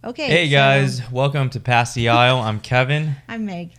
Okay. Hey guys, welcome to Pass the Aisle. I'm Kevin, I'm Meg.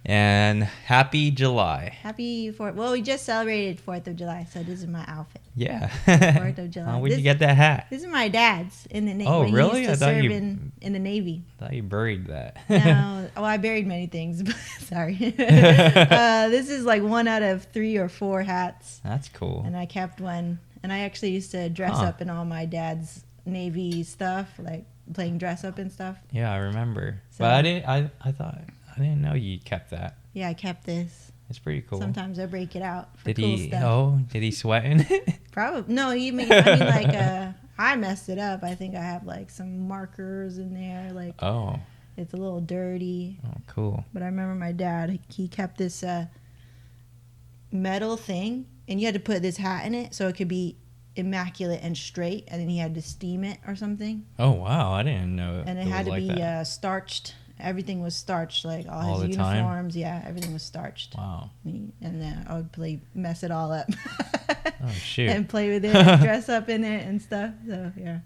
and happy July. Happy 4th. Well, we just celebrated 4th of July, so this is my outfit. Yeah. 4th of July. Where'd you get that hat? This is my dad's in the Navy. Oh, when really? He used to serve in the Navy. I thought you buried that. No. Oh, I buried many things. But sorry. This is like one out of 3 or 4 hats. That's cool. And I kept one. And I actually used to dress up in all my dad's Navy stuff, like playing dress up and stuff. Yeah, I remember. So, but I didn't know you kept that. Yeah, I kept this. It's pretty cool. Sometimes I break it out for Did cool he? stuff. Oh, did he sweat in it? Probably no. I messed it up. I think I have like some markers in there. Like, Oh. It's a little dirty. Oh, cool. But I remember my dad. He kept this metal thing, and you had to put this hat in it so it could be immaculate and straight, and then he had to steam it or something. Oh wow, I didn't know. And it had to be starched. Everything was starched, like all his uniforms. Time? Yeah, everything was starched. Wow. And then I would mess it all up. Oh shoot. And play with it, and dress up in it and stuff. So yeah.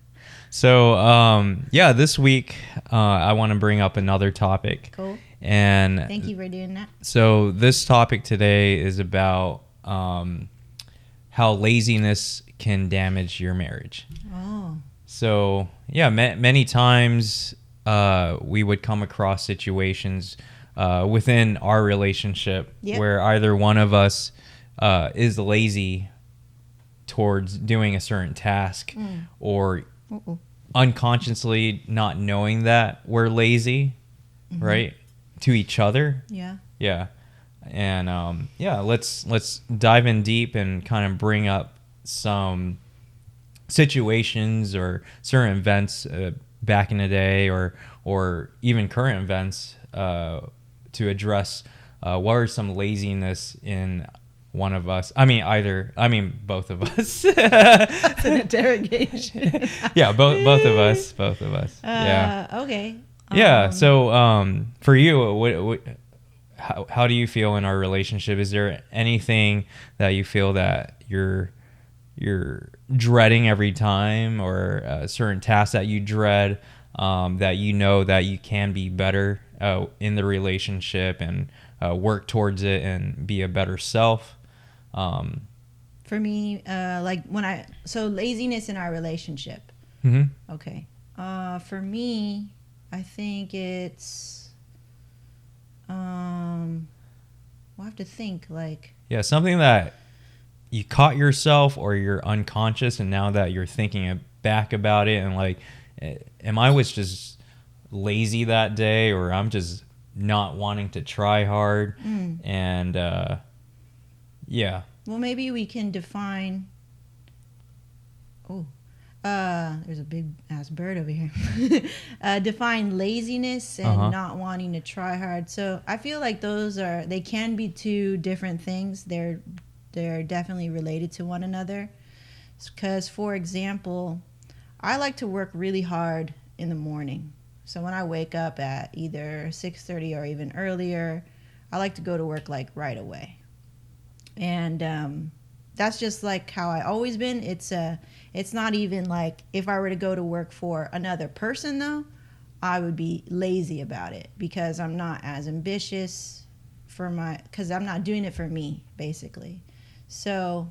So this week I want to bring up another topic. Cool. And thank you for doing that. So this topic today is about how laziness can damage your marriage. Oh. So yeah, many times we would come across situations within our relationship where either one of us is lazy towards doing a certain task or unconsciously not knowing that we're lazy, right, to each other. Yeah. And let's dive in deep and kind of bring up some situations or certain events back in the day or even current events to address what are some laziness in one of us. I mean both of us. That's an interrogation. Yeah, both of us. Yeah. Okay. Yeah. So for you, how do you feel in our relationship? Is there anything that you feel that you're dreading every time, or a certain task that you dread that you know that you can be better in the relationship and work towards it and be a better self? For me, so laziness in our relationship. Mm-hmm. Okay. For me, I think it's we'll have to think something that you caught yourself or you're unconscious, and now that you're thinking back about it and am I was just lazy that day, or I'm just not wanting to try hard. And well, maybe we can define there's a big ass bird over here. Define laziness and not wanting to try hard. So I feel like they can be two different things. They're definitely related to one another. Because, for example, I like to work really hard in the morning. So when I wake up at either 6:30 or even earlier, I like to go to work right away. And that's just how I always been. It's not even if I were to go to work for another person, though, I would be lazy about it because I'm not as ambitious because I'm not doing it for me, basically. So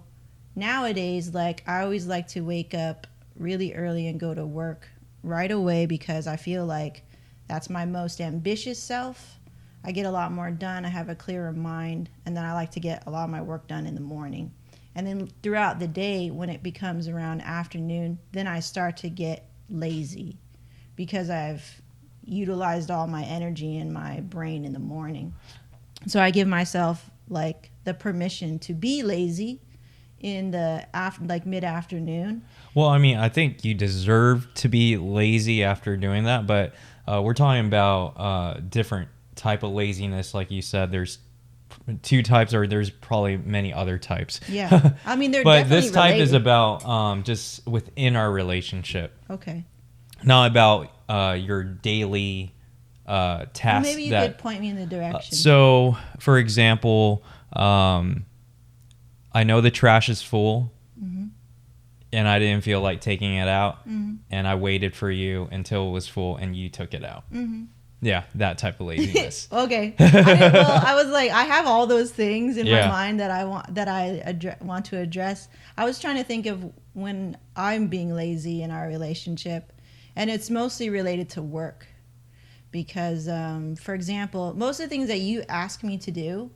nowadays, I always like to wake up really early and go to work right away because I feel like that's my most ambitious self. I get a lot more done. I have a clearer mind, and then I like to get a lot of my work done in the morning. And then throughout the day, when it becomes around afternoon, then I start to get lazy because I've utilized all my energy and my brain in the morning. So I give myself the permission to be lazy in the mid-afternoon. Well, I think you deserve to be lazy after doing that, but we're talking about different type of laziness. Like you said, there's two types, or there's probably many other types. Yeah. They're but definitely this type related. is about just within our relationship. Okay. Not about your daily tasks. Well, maybe you could point me in the direction. So, for example, I know the trash is full. and I didn't feel like taking it out, Mm-hmm. and I waited for you until it was full and you took it out. Mm-hmm. Yeah, that type of laziness. Okay. I was like, I have all those things in my mind that I want to address. I was trying to think of when I'm being lazy in our relationship, and it's mostly related to work. Because, for example, most of the things that you ask me to do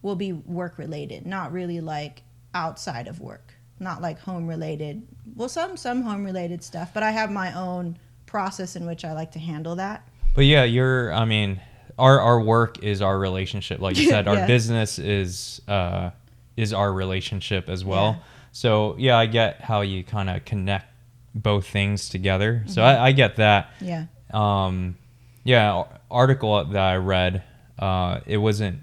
will be work related, not really like outside of work, not like home related. Well, some home related stuff, but I have my own process in which I like to handle that. But yeah, our work is our relationship. Like you said, our Yeah. business is our relationship as well. Yeah. So yeah, I get how you kind of connect both things together. Mm-hmm. So I get that. Yeah. Article that I read, it wasn't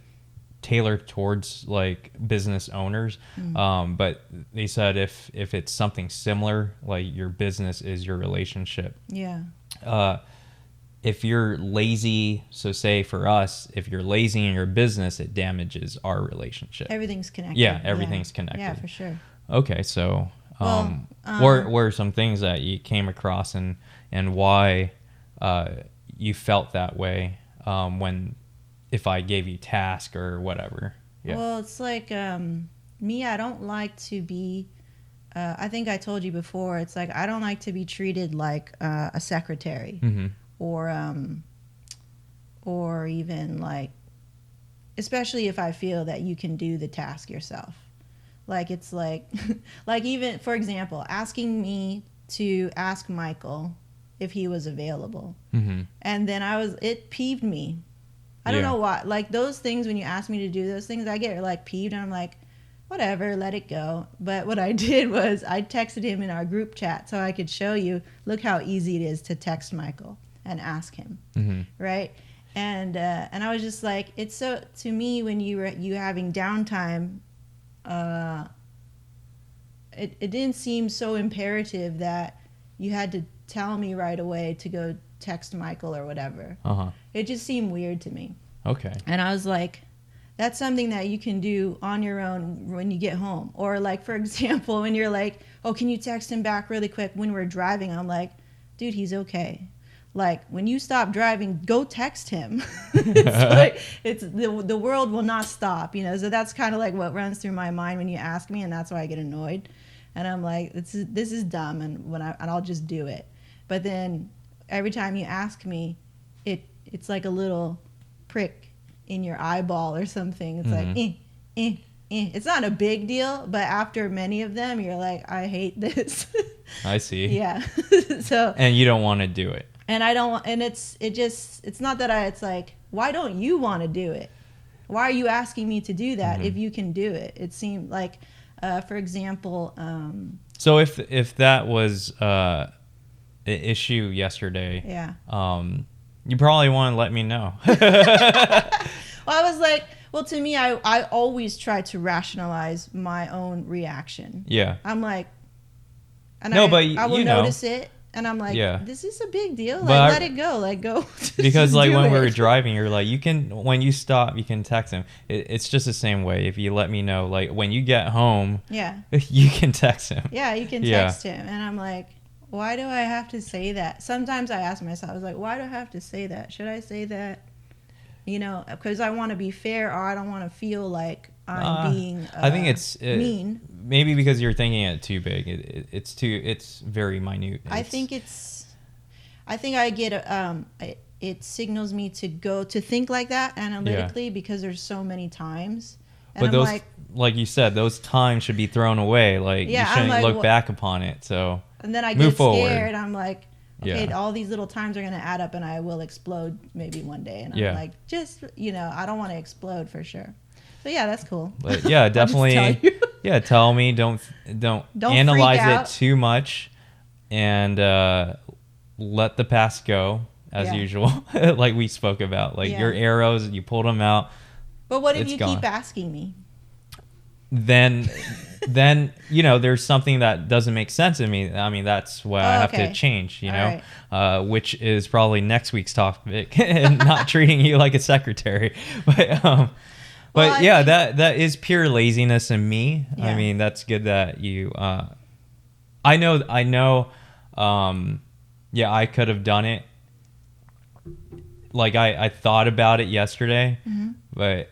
tailored towards like business owners, but they said if it's something similar, like your business is your relationship. Yeah. If you're lazy, so say for us, if you're lazy in your business, it damages our relationship. Everything's connected. Yeah, everything's connected. Yeah, for sure. Okay, so Well, what are some things that you came across and why you felt that way when if I gave you task or whatever? Yeah. Well, it's like me, I don't like to be I think I told you before, it's like I don't like to be treated like a secretary. Mm-hmm. Or even like, especially if I feel that you can do the task yourself. Like it's like like even for example, asking me to ask Michael if he was available. Mm-hmm. And then it peeved me. I don't know why. Like those things, when you ask me to do those things, I get like peeved and I'm like, whatever, let it go. But what I did was I texted him in our group chat so I could show you, look how easy it is to text Michael and ask him. Mm-hmm. Right. And I was just like, it's so, to me, when you having downtime, it didn't seem so imperative that you had to tell me right away to go text Michael or whatever. Uh-huh. It just seemed weird to me. Okay. And I was like, that's something that you can do on your own when you get home. Or like, for example, when you're like, oh, can you text him back really quick when we're driving? I'm like, dude, he's okay. Like, when you stop driving, go text him. It's the world will not stop, you know. So that's kind of like what runs through my mind when you ask me, and that's why I get annoyed. And I'm like, this is dumb, and I'll just do it. But then every time you ask me, it's like a little prick in your eyeball or something. It's like, It's not a big deal, but after many of them, you're like, I hate this. I see. Yeah. So. And you don't want to do it. And I don't, and it's not that it's like, why don't you want to do it? Why are you asking me to do that if you can do it? It seemed like, for example. So if that was an issue yesterday, you probably want to let me know. Well, I was like, well, to me, I always try to rationalize my own reaction. Yeah. I'm like, and no, I will notice it. And I'm like, this is a big deal. Like, let it go. Like, go. Because like when we were driving, you're like, when you stop, you can text him. It's just the same way. If you let me know, like when you get home, you can text him. Yeah, you can text him. And I'm like, why do I have to say that? Sometimes I ask myself, I was like, why do I have to say that? Should I say that? You know, because I want to be fair, or I don't want to feel like I'm being I think it's mean. Maybe because you're thinking it too big. It's very minute. I think I get it signals me to think like that analytically because there's so many times. And but I'm those, like you said, those times should be thrown away. Like you shouldn't look back upon it. So and then I get forward. scared. I'm like, okay, all these little times are going to add up and I will explode maybe one day. And I'm like, just, I don't want to explode for sure. So yeah, that's cool. But yeah, definitely. Tell me. Don't analyze it too much, and let the past go as usual. Like we spoke about, like your arrows, you pulled them out. But what if you keep asking me? Then there's something that doesn't make sense to me. I mean, that's why I have to change, right. Which is probably next week's topic, and not treating you like a secretary. But that is pure laziness in me. I mean, that's good that you I know. Yeah, I could have done it. Like I thought about it yesterday, but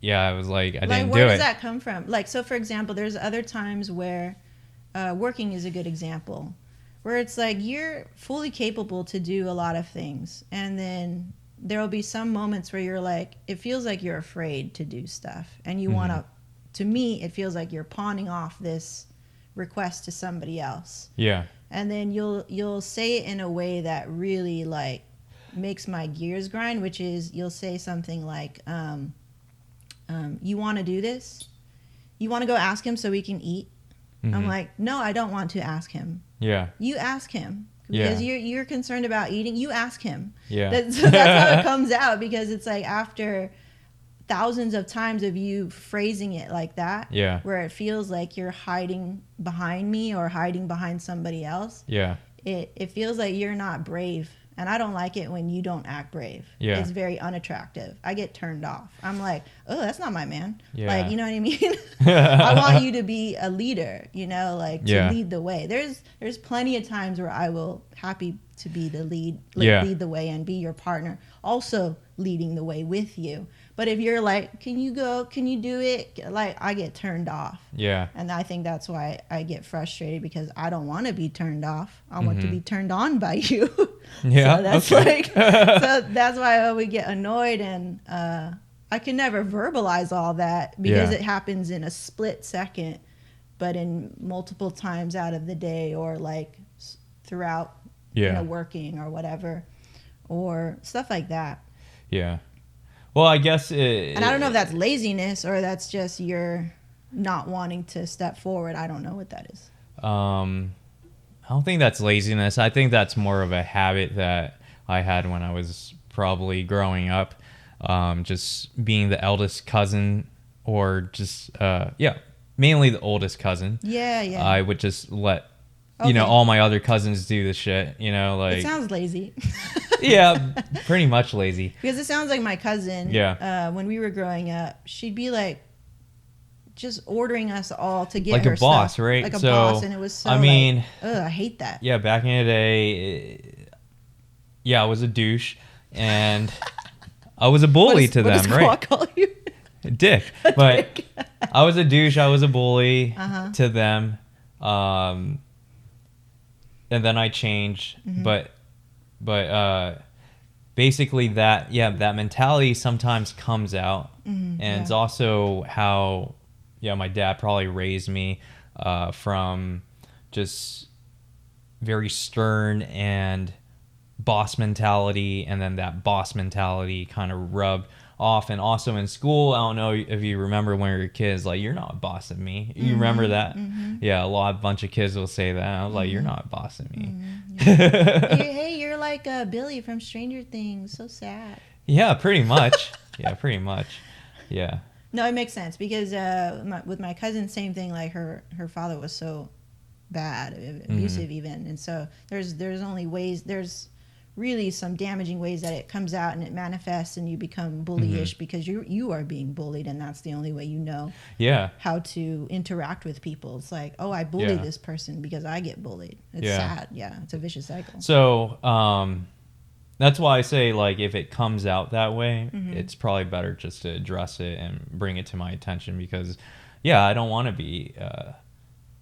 yeah, I was like, I didn't do it. Where does that come from? Like, so for example, there's other times where working is a good example, where it's like you're fully capable to do a lot of things, and then there will be some moments where you're like, it feels like you're afraid to do stuff, and you want to me, it feels like you're pawning off this request to somebody else. Yeah. And then you'll say it in a way that really like makes my gears grind, which is you'll say something like, you want to do this? You want to go ask him so we can eat? I'm like, no, I don't want to ask him. Yeah. You ask him. Because you're concerned about eating. You ask him. Yeah. That's how it comes out, because it's like after thousands of times of you phrasing it like that, where it feels like you're hiding behind me or hiding behind somebody else. Yeah. It feels like you're not brave. And I don't like it when you don't act brave. Yeah. It's very unattractive. I get turned off. I'm like, oh, that's not my man. Yeah. Like, you know what I mean? I want you to be a leader, you know, like to lead the way. There's plenty of times where I will happy to be the lead the way and be your partner, also leading the way with you. But if you're like, can you go? Can you do it? Like, I get turned off. Yeah. And I think that's why I get frustrated, because I don't want to be turned off. I want to be turned on by you. Yeah. So that's so that's why I always get annoyed, and I can never verbalize all that because it happens in a split second, but in multiple times out of the day, or like throughout, you know, working or whatever, or stuff like that. Yeah. Well, I guess and I don't know if that's laziness or that's just you're not wanting to step forward. I don't know what that is. I don't think that's laziness. I think that's more of a habit that I had when I was probably growing up. Just being the eldest cousin, or just mainly the oldest cousin. Yeah. I would just let you know, all my other cousins do the shit, you know, like. It sounds lazy. Yeah, pretty much lazy. Because it sounds like my cousin, when we were growing up, she'd be like just ordering us all to get like her a boss, stuff. right? Like a boss, and it was so, I mean, like, I hate that. Yeah, back in the day, I was a douche, and I was a bully to them, right? What does call you? Dick. But I was a douche, I was a bully to them. And then I changed, but basically that mentality sometimes comes out, and it's also how my dad probably raised me, from just very stern and boss mentality, and then that boss mentality kind of rubbed off. And also in school, I don't know if you remember when you were kids, like, you're not bossing me. You remember that? Yeah, a bunch of kids will say that. I was like, you're not bossing me. Hey, you're like Billy from Stranger Things. So sad. Yeah, pretty much. Yeah. No, it makes sense, because with my cousin, same thing. Like her father was so bad, abusive even, and so there's only ways. There's really some damaging ways that it comes out and it manifests, and you become bullyish because you are being bullied, and that's the only way you know how to interact with people. It's like, oh, I bully this person because I get bullied. It's sad. Yeah, it's a vicious cycle. So that's why I say, like, if it comes out that way, it's probably better just to address it and bring it to my attention, because I don't want to be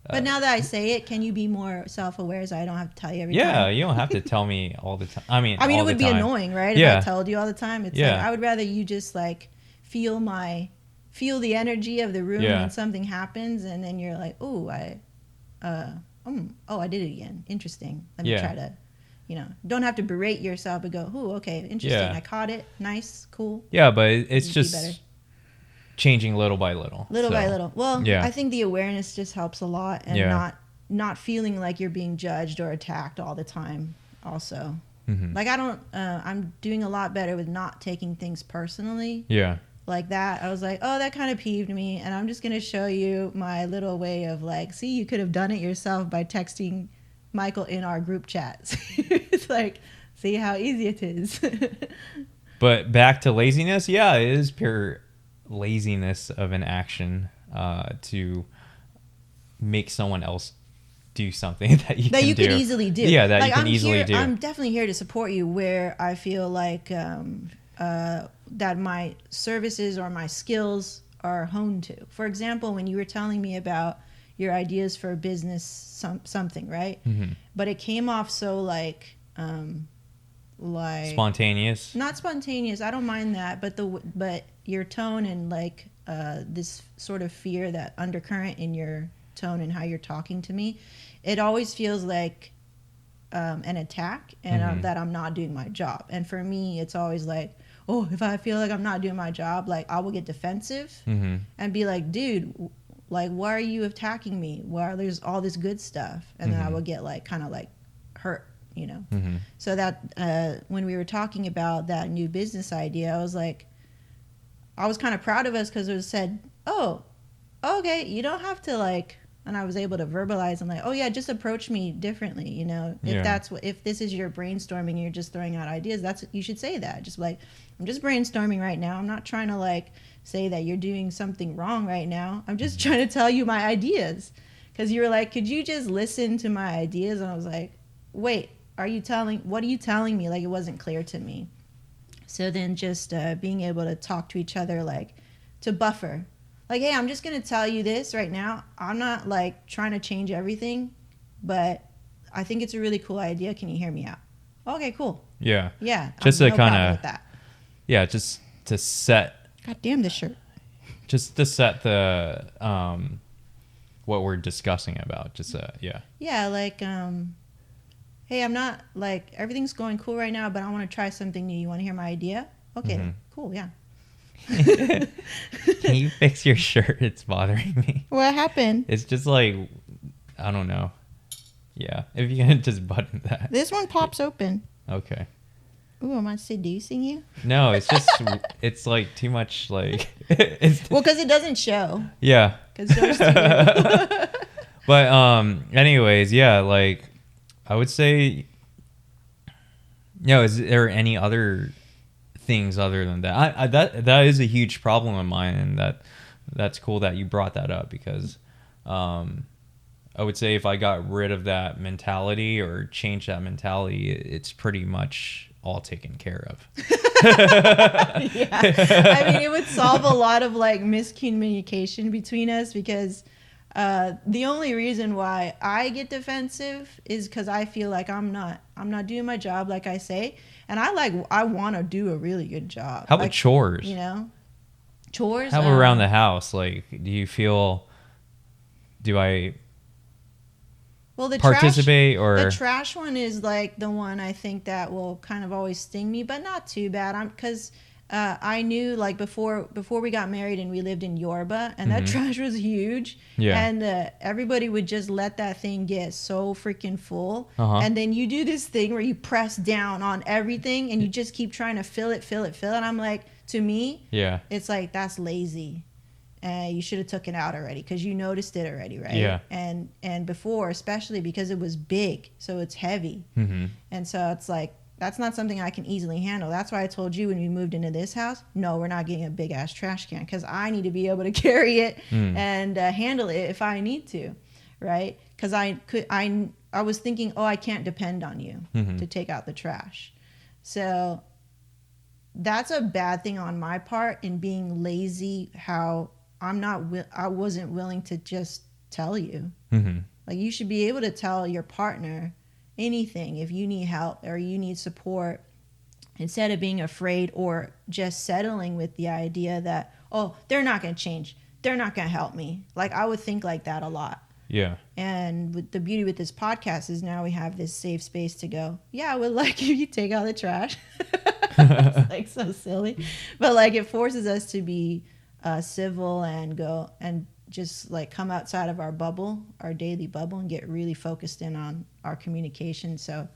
but now that I say it, can you be more self-aware so I don't have to tell you every time? Yeah, you don't have to tell me all the time. I mean, it would be annoying, right? If I told you all the time. It's like, I would rather you just like feel the energy of the room when something happens, and then you're like, oh, I did it again. Interesting. Let me try to, don't have to berate yourself, but go, oh, okay, interesting. I caught it. Nice, cool. Yeah, but it's just changing little by little. By little. Well, I think the awareness just helps a lot, and not feeling like you're being judged or attacked all the time also. Like, I'm doing a lot better with not taking things personally. Yeah. Like that. I was like, oh, that kind of peeved me, and I'm just going to show you my little way of like, see, you could have done it yourself by texting Michael in our group chats. It's like, see how easy it is. But back to laziness. Yeah, it is pure laziness of an action to make someone else do something that you could easily do. Yeah, that you can easily do. I'm definitely here to support you where I feel like that my services or my skills are honed to. For example, when you were telling me about your ideas for a business, something, right? But it came off so like spontaneous. Not spontaneous. I don't mind that, but your tone and like this sort of fear, that undercurrent in your tone and how you're talking to me, it always feels like an attack and that I'm not doing my job. And for me, it's always like, oh, if I feel like I'm not doing my job, like I will get defensive and be like, dude, like, why are you attacking me? Why there's all this good stuff? And then I will get like kind of like hurt, you know? So that when we were talking about that new business idea, I was like, I was kind of proud of us because it was said, oh, okay, you don't have to like, and I was able to verbalize and like, oh yeah, just approach me differently, you know? If this is your brainstorming and you're just throwing out ideas, you should say that. Just like, I'm just brainstorming right now. I'm not trying to like say that you're doing something wrong right now. I'm just trying to tell you my ideas. Because you were like, could you just listen to my ideas? And I was like, wait, what are you telling me? Like, it wasn't clear to me. So then just being able to talk to each other, like to buffer. Like, hey, I'm just going to tell you this right now. I'm not like trying to change everything, but I think it's a really cool idea. Can you hear me out? Okay, cool. Yeah. Yeah. Just to kind of, yeah, just to set. God damn this shirt. Just to set the, what we're discussing about. Just, yeah. Yeah, like, hey, I'm not like, everything's going cool right now, but I want to try something new. You want to hear my idea? Okay, cool, yeah. Can you fix your shirt? It's bothering me. What happened? It's just like, I don't know. Yeah, if you can just button that. This one pops open. Okay. Ooh, am I seducing you? No, it's just, it's like too much like. Well, because it doesn't show. Yeah. But anyways, yeah, like I would say, is there any other things other than that? That is a huge problem of mine, and that's cool that you brought that up, because I would say if I got rid of that mentality or change that mentality, it's pretty much all taken care of. Yeah, I mean, it would solve a lot of like miscommunication between us, because the only reason why I get defensive is because I feel like I'm not doing my job, like I say. And I want to do a really good job. How about chores? You know, chores. How around the house? Like, do you feel? Do I? Well, the participate or the trash one is like the one I think that will kind of always sting me, but not too bad. Because I knew like before we got married and we lived in Yorba, and that trash was huge. Yeah. And everybody would just let that thing get so freaking full. And then you do this thing where you press down on everything and you just keep trying to fill it. And I'm like, to me, it's like, that's lazy. You should have took it out already, because you noticed it already, right? Yeah. And before, especially because it was big, so it's heavy. And so it's like, that's not something I can easily handle. That's why I told you when we moved into this house, no, we're not getting a big ass trash can, because I need to be able to carry it and handle it if I need to, right? Because I was thinking, oh, I can't depend on you to take out the trash. So that's a bad thing on my part in being lazy. How I wasn't willing to just tell you. Like, you should be able to tell your partner anything if you need help or you need support, instead of being afraid or just settling with the idea that, oh, they're not going to change, they're not going to help me. Like, I would think like that a lot. Yeah. And with the beauty with this podcast is now we have this safe space to go, yeah, I would like if you take out the trash. It's like so silly, but like it forces us to be civil and go and just like come outside of our bubble, our daily bubble, and get really focused in on our communication. So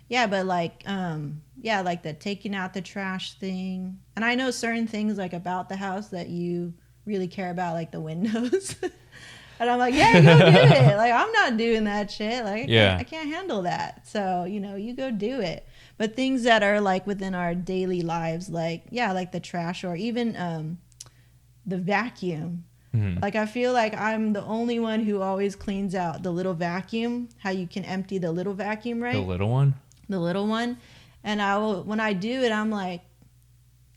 yeah, but like like the taking out the trash thing. And I know certain things like about the house that you really care about, like the windows. And I'm like, yeah, go do it. Like, I'm not doing that shit. Like, I can't handle that. So, you go do it. But things that are like within our daily lives, like, like the trash, or even the vacuum. Mm-hmm. Like I feel like I'm the only one who always cleans out the little vacuum. How you can empty the little vacuum, right? The little one. The little one, and I will when I do it, I'm like,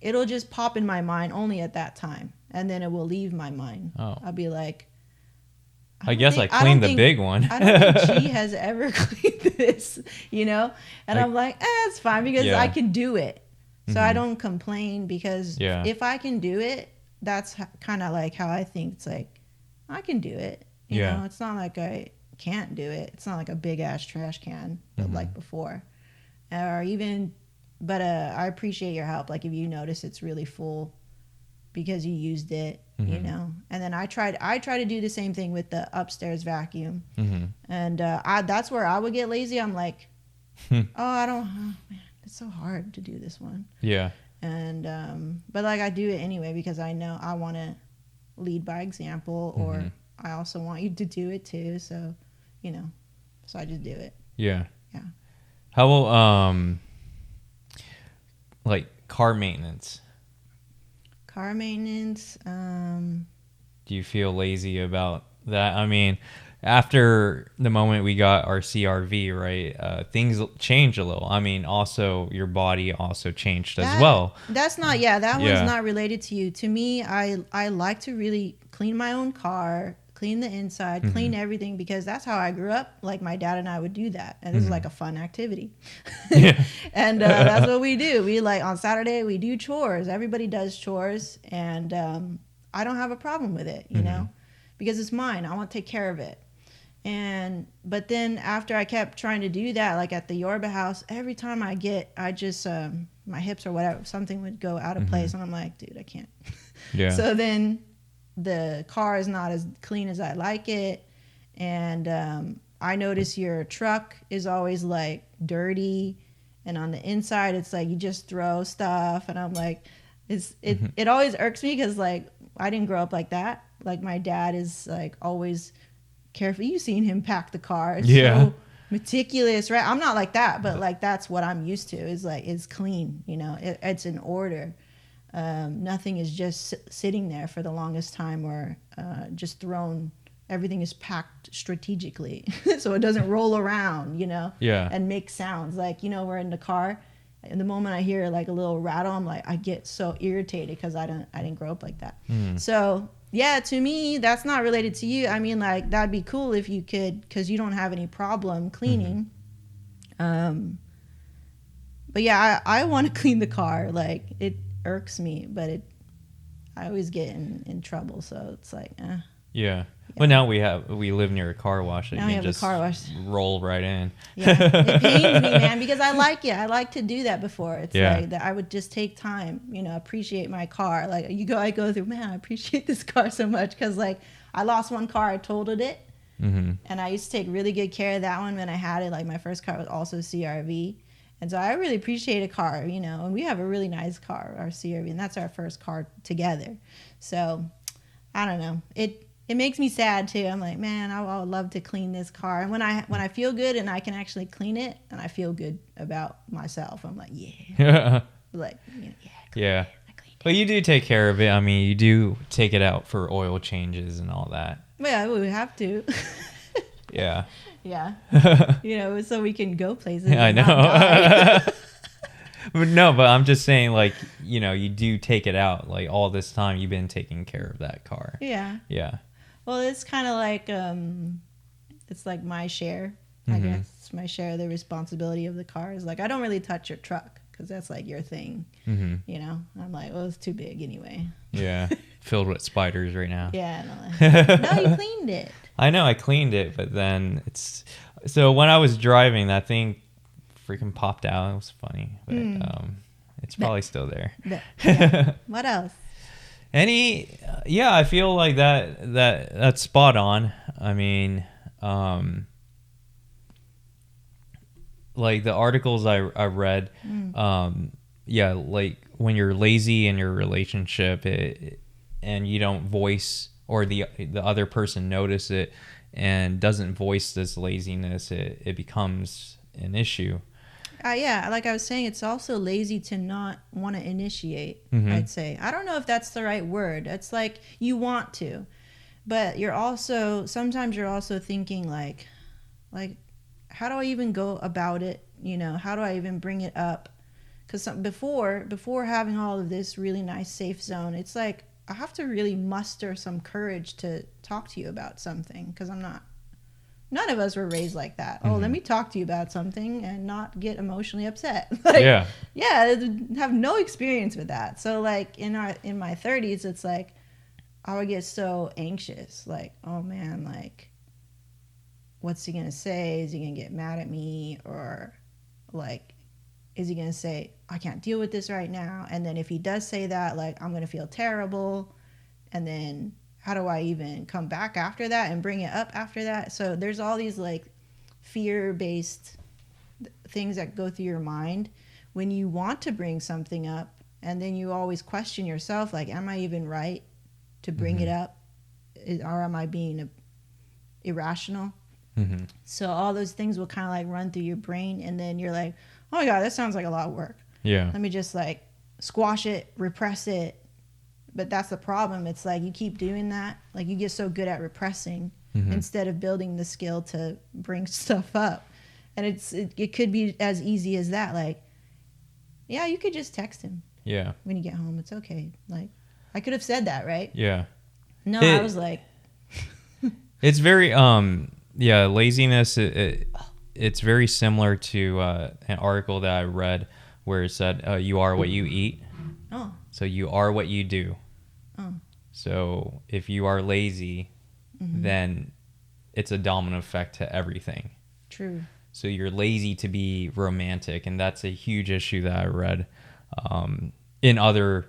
it'll just pop in my mind only at that time, and then it will leave my mind. Oh. I'll be like, I guess I cleaned the big one. I don't think she has ever cleaned this, you know? And I'm like, it's fine because I can do it. So I don't complain because if I can do it, that's kind of like how I think. It's like, I can do it. You know, it's not like I can't do it. It's not like a big ass trash can, but like before. Or even, but I appreciate your help. Like if you notice it's really full because you used it, you know. And then I try to do the same thing with the upstairs vacuum. And that's where I would get lazy. I'm like, man, it's so hard to do this one. Yeah. And but like I do it anyway because I know I want to lead by example, or I also want you to do it too. So, you know, so I just do it. Yeah. Yeah. How will like car maintenance? Car maintenance. Do you feel lazy about that? I mean, after the moment we got our CRV, right, things changed a little. I mean, also your body also changed as well. That's not, that one's not related to you. To me, I like to really clean my own car, clean the inside, clean everything, because that's how I grew up. Like my dad and I would do that, and this is like a fun activity. And that's what we do. We like on Saturday we do chores. Everybody does chores, and I don't have a problem with it, you know, because it's mine. I want to take care of it. But then after I kept trying to do that, like at the Yorba house, every time I just my hips or whatever, something would go out of place, and I'm like, dude, I can't. So then the car is not as clean as I like it, and I notice your truck is always like dirty, and on the inside it's like you just throw stuff, and I'm like, it always irks me because like I didn't grow up like that. Like my dad is like always careful. You've seen him pack the car. It's so meticulous, right? I'm not like that, but like that's what I'm used to. Is like it's clean, you know. It's in order. Nothing is just sitting there for the longest time, or just thrown. Everything is packed strategically so it doesn't roll around, you know, and make sounds. Like, you know, we're in the car, and the moment I hear like a little rattle, I'm like, I get so irritated because I didn't grow up like that. So yeah, to me, that's not related to you. I mean, like that'd be cool if you could, because you don't have any problem cleaning. But yeah, I want to clean the car. Like it irks me, but I always get in trouble. So it's like, Yeah. Well, now we live near a car wash that now you we can have just a car wash. roll right in. Yeah, it pains me, man, because I like it. I like to do that before. It's like that I would just take time, you know, appreciate my car. Like I go through, man, I appreciate this car so much because like I lost one car, I totaled it, and I used to take really good care of that one when I had it. Like my first car was also CRV. And so I really appreciate a car, you know, and we have a really nice car, our CRV, and that's our first car together. So I don't know. It makes me sad too. I'm like, man, I would love to clean this car. And when I feel good and I can actually clean it, and I feel good about myself, I'm like, like, you know, yeah. But you do take care of it. I mean, you do take it out for oil changes and all that. Yeah, we have to. Yeah. Yeah. You know, so we can go places. I know. But I'm just saying, like, you know, you do take it out. Like, all this time you've been taking care of that car. Yeah. Yeah. Well, it's kind of like, it's like my share, I guess. It's my share of the responsibility of the car. Is like, I don't really touch your truck because that's like your thing. You know? I'm like, well, it's too big anyway. Yeah. Filled with spiders right now. Yeah. No, you cleaned it. I know I cleaned it, but then so when I was driving, that thing freaking popped out. It was funny, but it's probably still there. Yeah. What else? I feel like that's spot on. I mean, like the articles I read, like when you're lazy in your relationship, and you don't voice, or the other person notice it and doesn't voice this laziness, it becomes an issue. Yeah, like I was saying, it's also lazy to not want to initiate, I'd say. I don't know if that's the right word. It's like you want to. But sometimes you're also thinking like how do I even go about it? You know, how do I even bring it up? Because before having all of this really nice safe zone, it's like I have to really muster some courage to talk to you about something, because none of us were raised like that. Oh, let me talk to you about something and not get emotionally upset. Yeah, have no experience with that. So like in my 30s, it's like I would get so anxious, like, oh man, like, what's he gonna say? Is he gonna get mad at me? Or like, is he gonna say, I can't deal with this right now? And then if he does say that, like, I'm gonna feel terrible. And then how do I even come back after that and bring it up after that? So there's all these like fear-based things that go through your mind when you want to bring something up, and then you always question yourself, like, am I even right to bring it up, or am I being irrational? So all those things will kind of like run through your brain, and then you're like, oh my god, that sounds like a lot of work. Let me just like squash it, repress it. But that's the problem. It's like you keep doing that, like you get so good at repressing instead of building the skill to bring stuff up. And it could be as easy as that, like, yeah, you could just text him when you get home, it's okay. Like, I could have said that, right? No, I was like, it's very laziness. It's very similar to an article that I read where it said you are what you eat. Oh. So you are what you do. Oh. So if you are lazy, then it's a domino effect to everything. True. So you're lazy to be romantic, and that's a huge issue that I read in other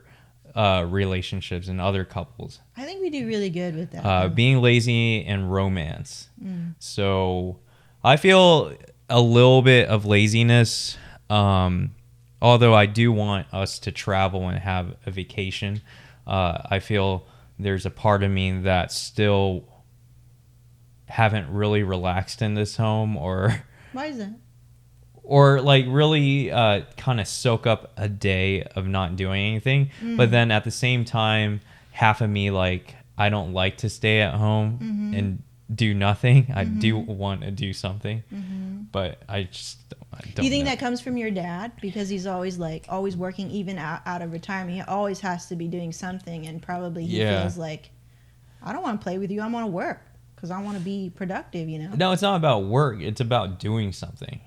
relationships and other couples. I think we do really good with that. Being lazy and romance. So I feel a little bit of laziness, although I do want us to travel and have a vacation. I feel there's a part of me that still haven't really relaxed in this home, or why is that? Or like really kind of soak up a day of not doing anything. But then at the same time, half of me, like, I don't like to stay at home and do nothing. I do want to do something, but I don't Do you think know. that comes from your dad? Because he's always working, even out of retirement. He always has to be doing something, and probably he feels like, I don't want to play with you. I want to work because I want to be productive, you know? No, it's not about work. It's about doing something.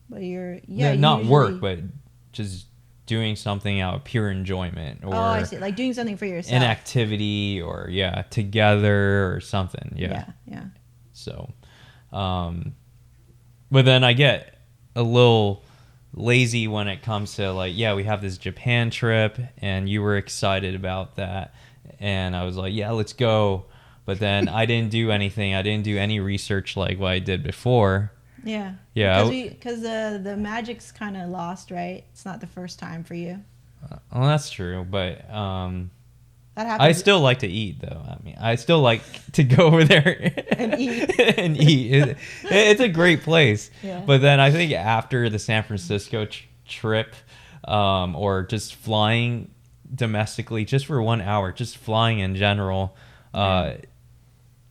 But not work, but just doing something out of pure enjoyment, or I see, like doing something for yourself, an activity, or together or something. Yeah. So, but then I get a little lazy when it comes to like, we have this Japan trip, and you were excited about that, and I was like, let's go. But then I didn't do anything. I didn't do any research like what I did before. Yeah. Because the magic's kind of lost, right? It's not the first time for you. Well, that's true, but that happens. I still like to eat, though. I mean, I still like to go over there and eat. It's a great place. Yeah. But then I think after the San Francisco trip, or just flying domestically, just for 1 hour, just flying in general,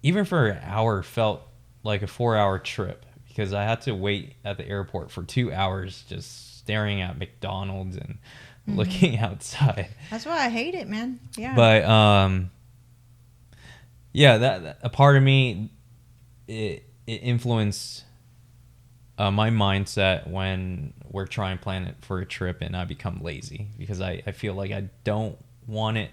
even for an hour felt like a 4-hour trip. Because I had to wait at the airport for 2 hours just staring at McDonald's and looking outside. That's why I hate it, man. Yeah. But that a part of me, it influenced my mindset when we're trying to plan it for a trip, and I become lazy because I feel like I don't want it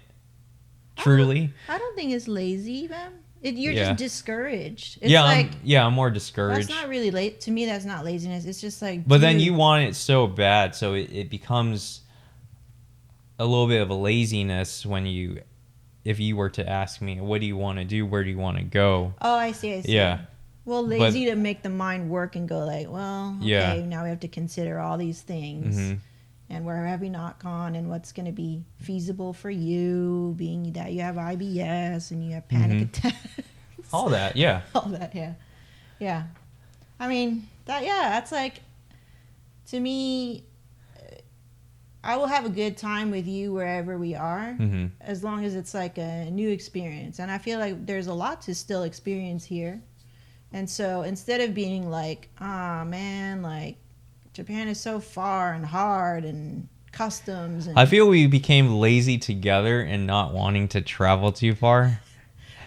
truly. I don't think it's lazy, man. You're just discouraged. It's I'm more discouraged. That's not really late to me. That's not laziness. It's just like. But then you want it so bad, so it becomes a little bit of a laziness if you were to ask me, what do you want to do? Where do you want to go? Oh, I see. Yeah. Well, lazy to make the mind work and go like, well, okay, now we have to consider all these things. And where have we not gone, and what's going to be feasible for you, being that you have IBS and you have panic attacks. All that, yeah. All that, yeah. Yeah. I mean, that's like, to me, I will have a good time with you wherever we are, Mm-hmm. as long as it's like a new experience. And I feel like there's a lot to still experience here. And so instead of being like, oh man, like Japan is so far and hard and customs. And I feel we became lazy together and not wanting to travel too far.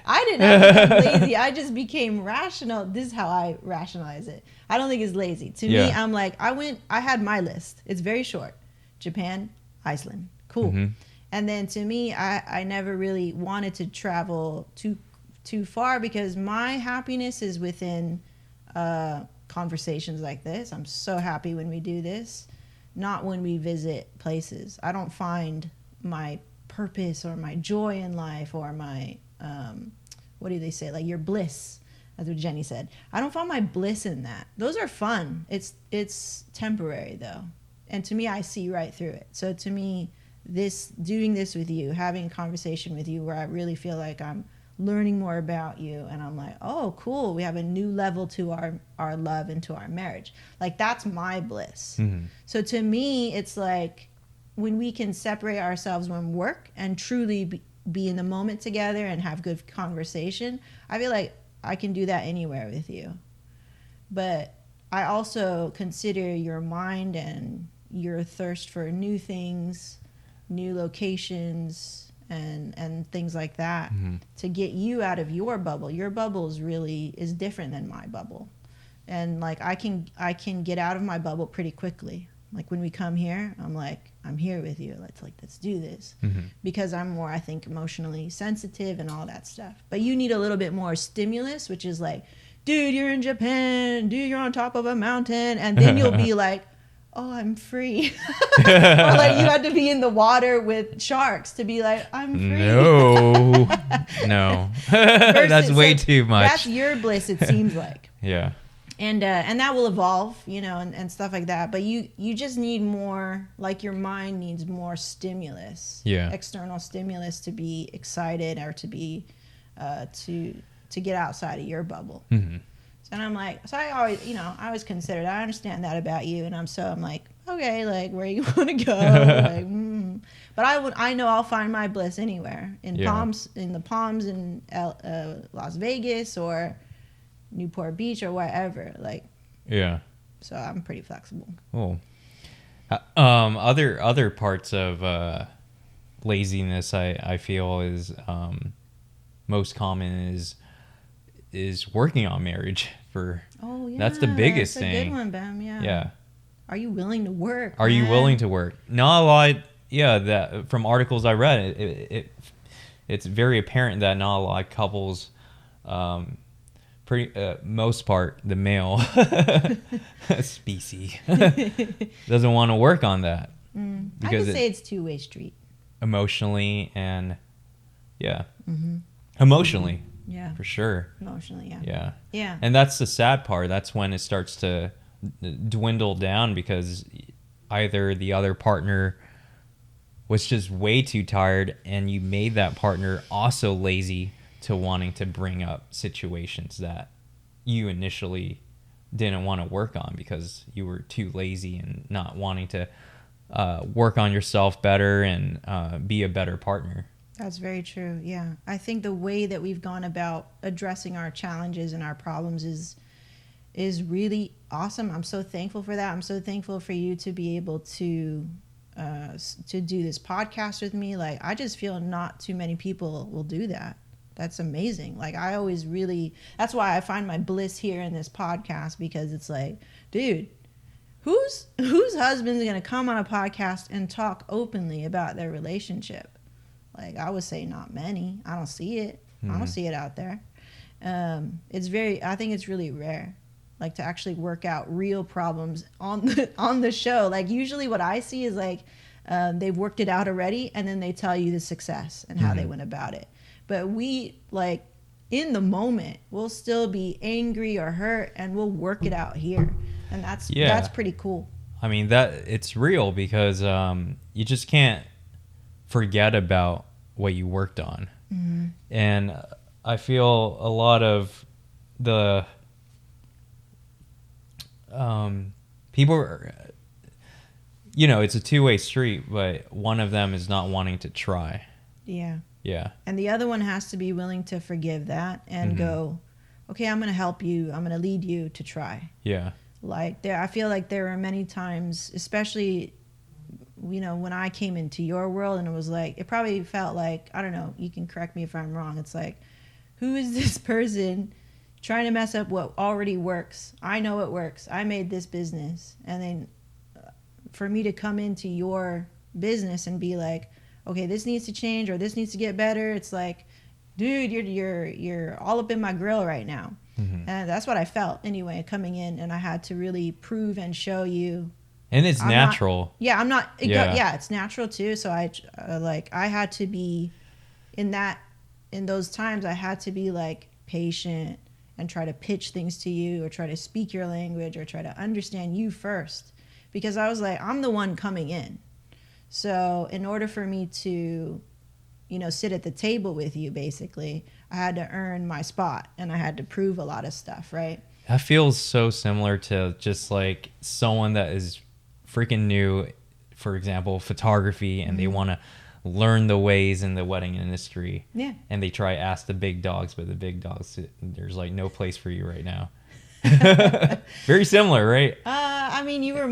I did not become lazy. I just became rational. This is how I rationalize it. I don't think it's lazy. To me, I'm like, I had my list. It's very short. Japan, Iceland. Cool. Mm-hmm. And then to me, I never really wanted to travel too far because my happiness is within conversations like this. I'm so happy when we do this, not when we visit places. I don't find my purpose or my joy in life or my what do they say, like your bliss. That's what Jenny said. I don't find my bliss in that. Those are fun. It's temporary though, and to me, I see right through it. So to me, doing this with you, having a conversation with you, where I really feel like I'm learning more about you, and I'm like, oh, cool, we have a new level to our love and to our marriage. Like that's my bliss. Mm-hmm. So to me, it's like when we can separate ourselves from work and truly be in the moment together and have good conversation, I feel like I can do that anywhere with you. But I also consider your mind and your thirst for new things, new locations, and things like that, mm-hmm. to get you out of your bubble. Your bubble is different than my bubble. And like I can get out of my bubble pretty quickly. Like when we come here, I'm like, I'm here with you. Let's do this. Mm-hmm. Because I'm more, I think, emotionally sensitive and all that stuff. But you need a little bit more stimulus, which is like, dude, you're in Japan. Dude, you're on top of a mountain. And then you'll be like, oh, I'm free. Or like you had to be in the water with sharks to be like, I'm free. No. That's way too much. That's your bliss, it seems like. Yeah. And that will evolve, and stuff like that. But you just need more, like your mind needs more stimulus, external stimulus to be excited or to be, to get outside of your bubble. Mm-hmm. And I'm like, so I always considered, I understand that about you. And I'm like, okay, like where you want to go. Like, But I know I'll find my bliss anywhere in the Palms in Las Vegas or Newport Beach or wherever. Like, yeah. So I'm pretty flexible. Cool. Other parts of laziness I feel is most common is working on marriage. That's the biggest thing. That's a good one, Bam. Yeah. Are you willing to work? Are you willing to work? Not a lot. Yeah, that from articles I read, it's very apparent that not a lot of couples, most part, the male species doesn't want to work on that. I could say it's two-way street. Emotionally and emotionally. Yeah. For sure. Emotionally, yeah. Yeah. Yeah. And that's the sad part. That's when it starts to dwindle down because either the other partner was just way too tired and you made that partner also lazy to wanting to bring up situations that you initially didn't want to work on because you were too lazy and not wanting to work on yourself better and be a better partner. That's very true. Yeah. I think the way that we've gone about addressing our challenges and our problems is really awesome. I'm so thankful for that. I'm so thankful for you to be able to do this podcast with me. Like, I just feel not too many people will do that. That's amazing. Like, that's why I find my bliss here in this podcast, because it's like, dude, whose husband's going to come on a podcast and talk openly about their relationship? Like, I would say not many. I don't see it. Mm-hmm. I don't see it out there. I think it's really rare, like, to actually work out real problems on the show. Like, usually what I see is like, they've worked it out already and then they tell you the success and how they went about it. But we, like, in the moment, we'll still be angry or hurt and we'll work it out here. And that's pretty cool. I mean, that it's real because you just can't forget about what you worked on. Mm-hmm. And I feel a lot of the people you know, it's a two-way street, but one of them is not wanting to try. Yeah. Yeah. And the other one has to be willing to forgive that and go, okay, I'm going to help you. I'm going to lead you to try. Yeah. Like I feel like there are many times, especially, you know, when I came into your world, and it was like, it probably felt like, I don't know, you can correct me if I'm wrong. It's like, who is this person trying to mess up what already works? I know it works. I made this business. And then for me to come into your business and be like, okay, this needs to change or this needs to get better. It's like, dude, you're all up in my grill right now. And that's what I felt anyway, coming in, and I had to really prove and show you. And it's natural. It's natural too. So I had to be in those times, I had to be like patient and try to pitch things to you or try to speak your language or try to understand you first, because I was like, I'm the one coming in. So in order for me to, you know, sit at the table with you, basically, I had to earn my spot and I had to prove a lot of stuff, right? That feels so similar to just like someone that is freaking new, for example, photography, and they want to learn the ways in the wedding industry. Yeah. And they try ask the big dogs, but the big dogs, there's like no place for you right now. Very similar, right? I mean, you were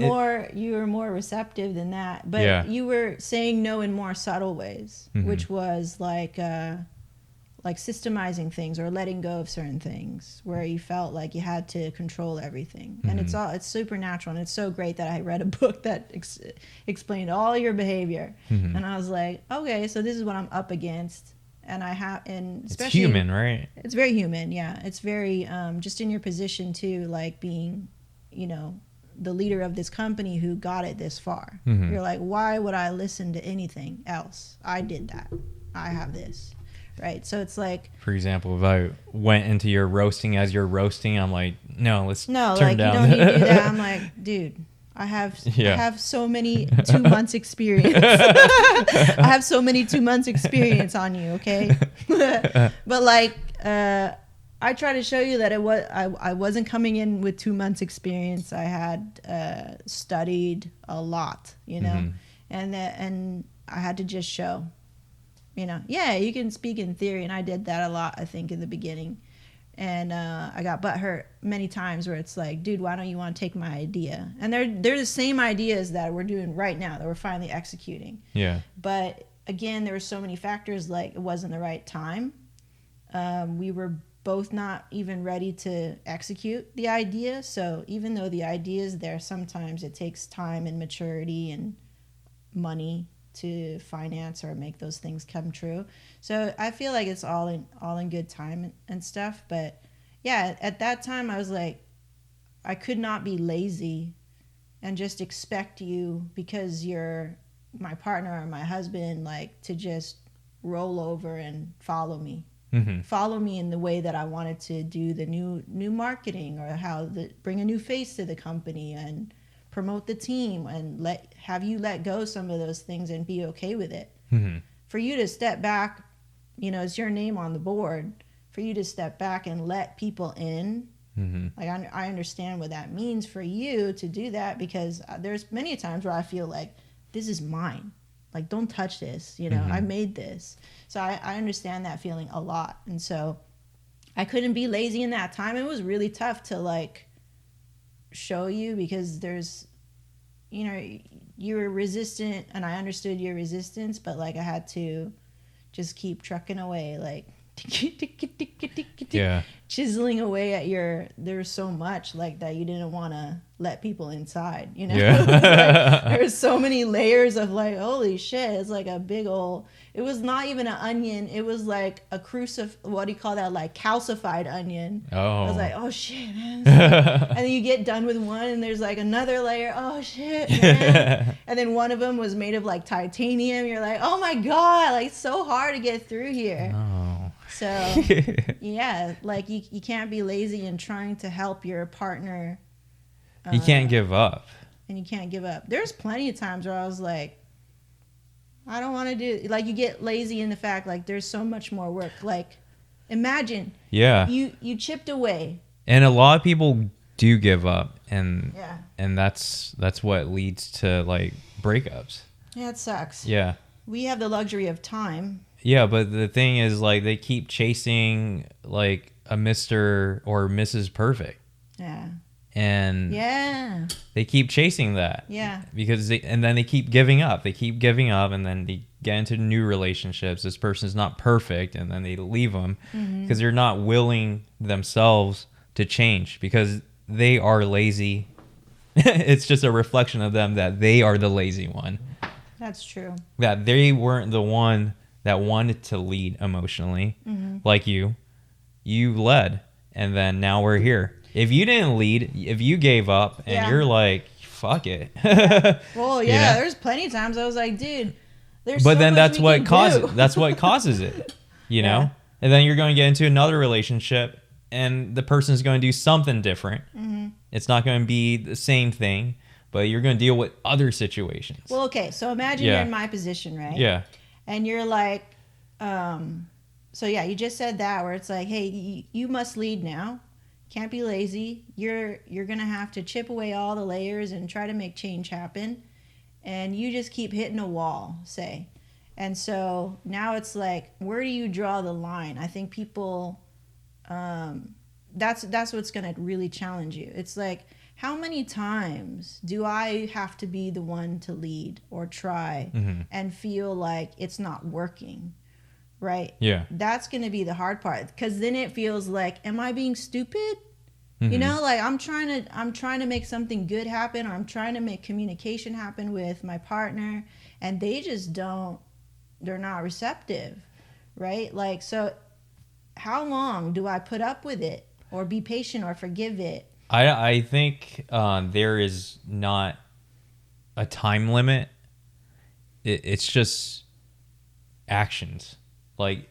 more receptive than that, but you were saying no in more subtle ways, which was like systemizing things or letting go of certain things where you felt like you had to control everything. And it's supernatural, and it's so great that I read a book that explained all your behavior. And I was like, okay, so this is what I'm up against. And especially, it's human, right? It's very human. Yeah. It's very, just in your position too, like being, you know, the leader of this company who got it this far. You're like, why would I listen to anything else? I did that. I have this. Right. So it's like, for example, if I went into your roasting as you're roasting, I'm like, no, turn like, down. You don't need to do that. I'm like, dude, I have so many 2 months experience. I have so many 2 months experience on you. Okay. But like, I try to show you that I wasn't coming in with 2 months experience. I had studied a lot, you know, and I had to just show. You know, yeah, you can speak in theory, and I did that a lot, I think, in the beginning. And I got butthurt many times where it's like, dude, why don't you want to take my idea? And they're the same ideas that we're doing right now that we're finally executing. Yeah. But again, there were so many factors, like it wasn't the right time. We were both not even ready to execute the idea. So even though the idea is there, sometimes it takes time and maturity and money to finance or make those things come true. So I feel like it's all in good time and stuff. But yeah, at that time I was like, I could not be lazy and just expect you, because you're my partner or my husband, like to just roll over and follow me. Follow me in the way that I wanted to do the new marketing, or bring a new face to the company and promote the team, and have you let go some of those things and be okay with it. For you to step back, you know, it's your name on the board, for you to step back and let people in. Like I understand what that means for you to do that, because there's many times where I feel like this is mine. Like, don't touch this, you know, I made this. So I understand that feeling a lot. And so I couldn't be lazy in that time. It was really tough to like show you, because there's, you know, you were resistant, and I understood your resistance, but like I had to just keep trucking away, like chiseling away at there's so much like that you didn't want to let people inside, you know. There was so many layers of like, holy shit, it's like a big old, it was not even an onion, it was like a what do you call that, like calcified onion. I was like, oh shit, man. And then you get done with one and there's like another layer, oh shit, man. And then one of them was made of like titanium. You're like, oh my god, like it's so hard to get through here. So yeah, like you can't be lazy in trying to help your partner. You can't give up. And you can't give up. There's plenty of times where I was like, I don't want to do, like, you get lazy in the fact like there's so much more work. Like, imagine you chipped away. And a lot of people do give up, and Yeah. and that's what leads to like breakups. Yeah, it sucks. Yeah. We have the luxury of time. Yeah, but the thing is, like, they keep chasing like a Mr. or Mrs. Perfect. Yeah. And Yeah. they keep chasing that. Yeah. Because and then they keep giving up. They keep giving up, and then they get into new relationships. This person's not perfect, and then they leave them because they're not willing themselves to change because they are lazy. It's just a reflection of them that they are the lazy one. That's true. That they weren't the one that wanted to lead emotionally, like you. You led, and then now we're here. If you didn't lead, if you gave up, and you're like, fuck it. Well, You know? there's plenty of times I was like, dude, there's But so then much that's we what can causes do. that's what causes it, you know? Yeah. And then you're going to get into another relationship, and the person's going to do something different. It's not going to be the same thing, but you're going to deal with other situations. Well, okay, so imagine you're in my position, right? Yeah. And you're like, so yeah, you just said that where it's like, hey, you must lead now. Can't be lazy. You're gonna have to chip away all the layers and try to make change happen. And you just keep hitting a wall, say. And so now it's like, where do you draw the line? I think people, that's what's gonna really challenge you. It's like, how many times do I have to be the one to lead or try and feel like it's not working? Right? Yeah. That's going to be the hard part, because then it feels like, am I being stupid? You know, like I'm trying to make something good happen, or I'm trying to make communication happen with my partner, and they just they're not receptive. Right? Like, so how long do I put up with it or be patient or forgive it? I think there is not a time limit. It's just actions. Like,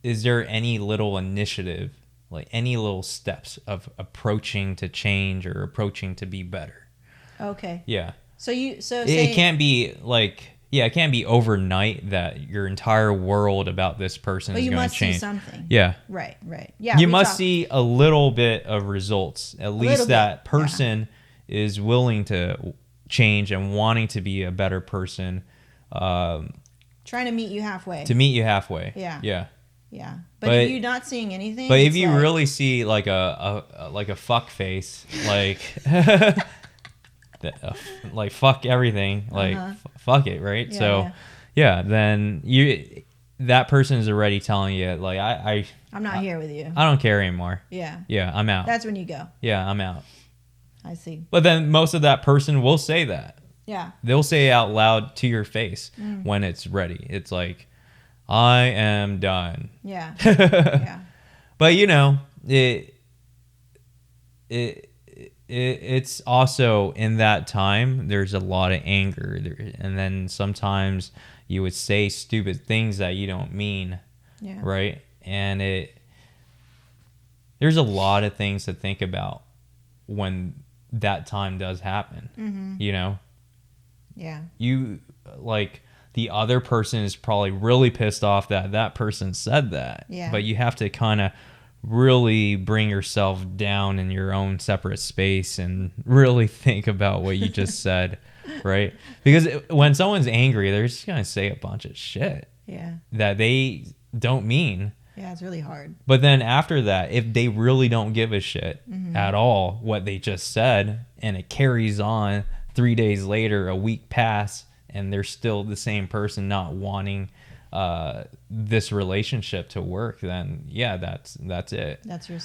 is there any little initiative, like any little steps of approaching to change or approaching to be better? Okay. Yeah. It can't be like, it can't be overnight that your entire world about this person is going to change. But you must see something. Yeah. Right. Yeah. You must see a little bit of results. At least that bit, person is willing to change and wanting to be a better person. Trying to meet you halfway. Yeah. Yeah. But if you're not seeing anything. But if you really see like a fuck face, like like fuck everything, like fuck it, right? Then that person is already telling you, like, I'm not here with you. I don't care anymore. Yeah. Yeah, I'm out. That's when you go. Yeah, I'm out. I see. But then most of that person will say that. Yeah. They'll say it out loud to your face when it's ready. It's like, I am done. Yeah. Yeah. But you know, it's also in that time there's a lot of anger there, and then sometimes you would say stupid things that you don't mean. Yeah. Right? And there's a lot of things to think about when that time does happen. You know? Yeah. You, like, the other person is probably really pissed off that person said that. Yeah. But you have to kind of really bring yourself down in your own separate space and really think about what you just said, right? Because when someone's angry, they're just going to say a bunch of shit. Yeah. That they don't mean. Yeah, it's really hard. But then after that, if they really don't give a shit at all what they just said, and it carries on 3 days later, a week pass, and they're still the same person not wanting this relationship to work, then that's it. That's your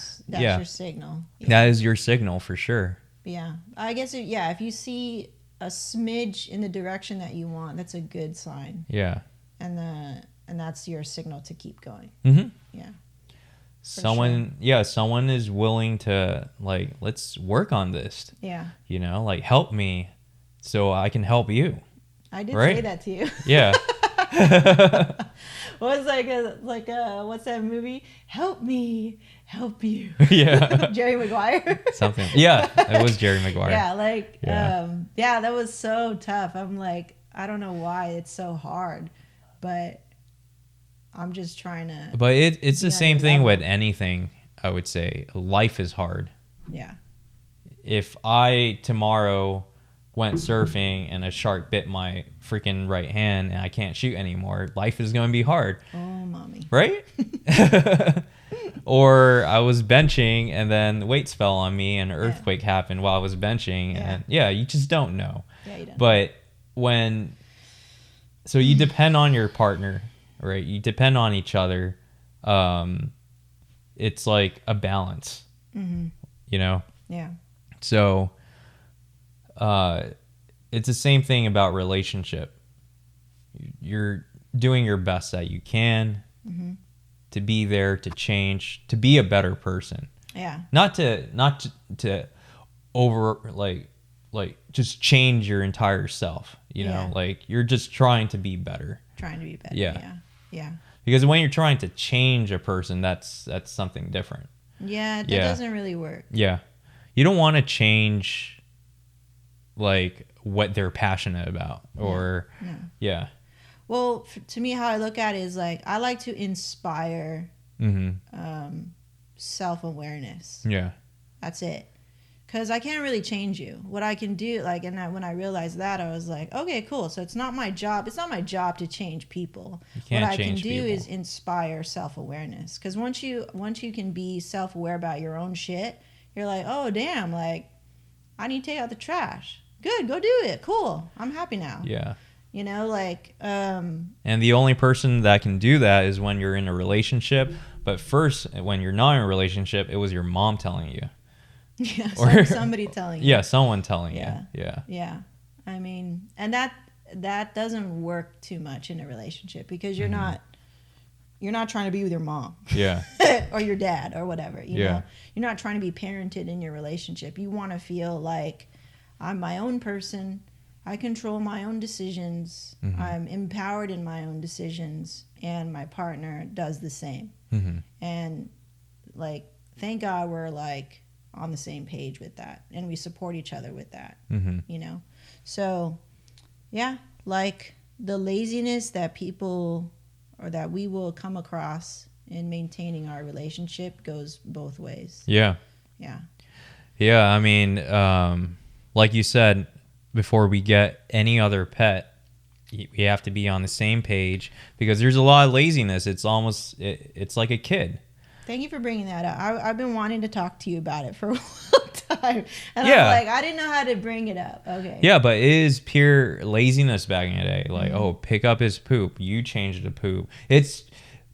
signal. Yeah. That is your signal for sure. Yeah. I guess if you see a smidge in the direction that you want, that's a good sign. Yeah. And that's your signal to keep going. Mm-hmm. Yeah. Someone is willing to, like, let's work on this. Yeah. You know, like, help me so I can help you. I did say that to you. Yeah. What was what's that movie? Help me, help you. Yeah. Jerry Maguire. Something. Yeah, it was Jerry Maguire. Yeah, that was so tough. I'm like, I don't know why it's so hard, but I'm just trying to. But it's the same thing with anything, I would say. Life is hard. Yeah. if I tomorrow went surfing and a shark bit my freaking right hand and I can't shoot anymore, life is going to be hard. Oh, mommy. Right? Or I was benching and then the weights fell on me and an earthquake happened while I was benching. And you just don't know. Yeah, you don't. But so you depend on your partner, right? You depend on each other. It's like a balance, you know? Yeah. So it's the same thing about relationship. You're doing your best that you can to be there, to change, to be a better person. Yeah. Not to over like just change your entire self, you know? Like you're just trying to be better. Trying to be better. Yeah. Yeah. Because when you're trying to change a person, that's something different. Yeah, that doesn't really work. Yeah. You don't want to change like what they're passionate about or no. Well, to me, how I look at it is like I like to inspire self-awareness. Yeah. That's it. Because I can't really change you. What I can do, like, and when I realized that, I was like, okay, cool. So it's not my job. It's not my job to change people. What I can do is inspire self-awareness. Because once you can be self-aware about your own shit, you're like, oh, damn, like, I need to take out the trash. Good, go do it. Cool. I'm happy now. Yeah. You know, like... and the only person that can do that is when you're in a relationship. But first, when you're not in a relationship, it was your mom telling you. Yeah, or somebody telling you. Yeah, someone telling you. Yeah. I mean, and that doesn't work too much in a relationship because you're not trying to be with your mom. Yeah. Or your dad or whatever. You know? You're not trying to be parented in your relationship. You want to feel like I'm my own person. I control my own decisions. I'm empowered in my own decisions, and my partner does the same. And like, thank God we're like on the same page with that, and we support each other with that. You know, so yeah, like the laziness that people or that we will come across in maintaining our relationship goes both ways. Yeah. I mean, like you said, before we get any other pet, we have to be on the same page because there's a lot of laziness. It's almost it's like a kid. Thank you for bringing that up. I've been wanting to talk to you about it for a long time. And I'm like, I didn't know how to bring it up. Okay. Yeah, but it is pure laziness back in the day. Like, oh, pick up his poop. You change the poop. It's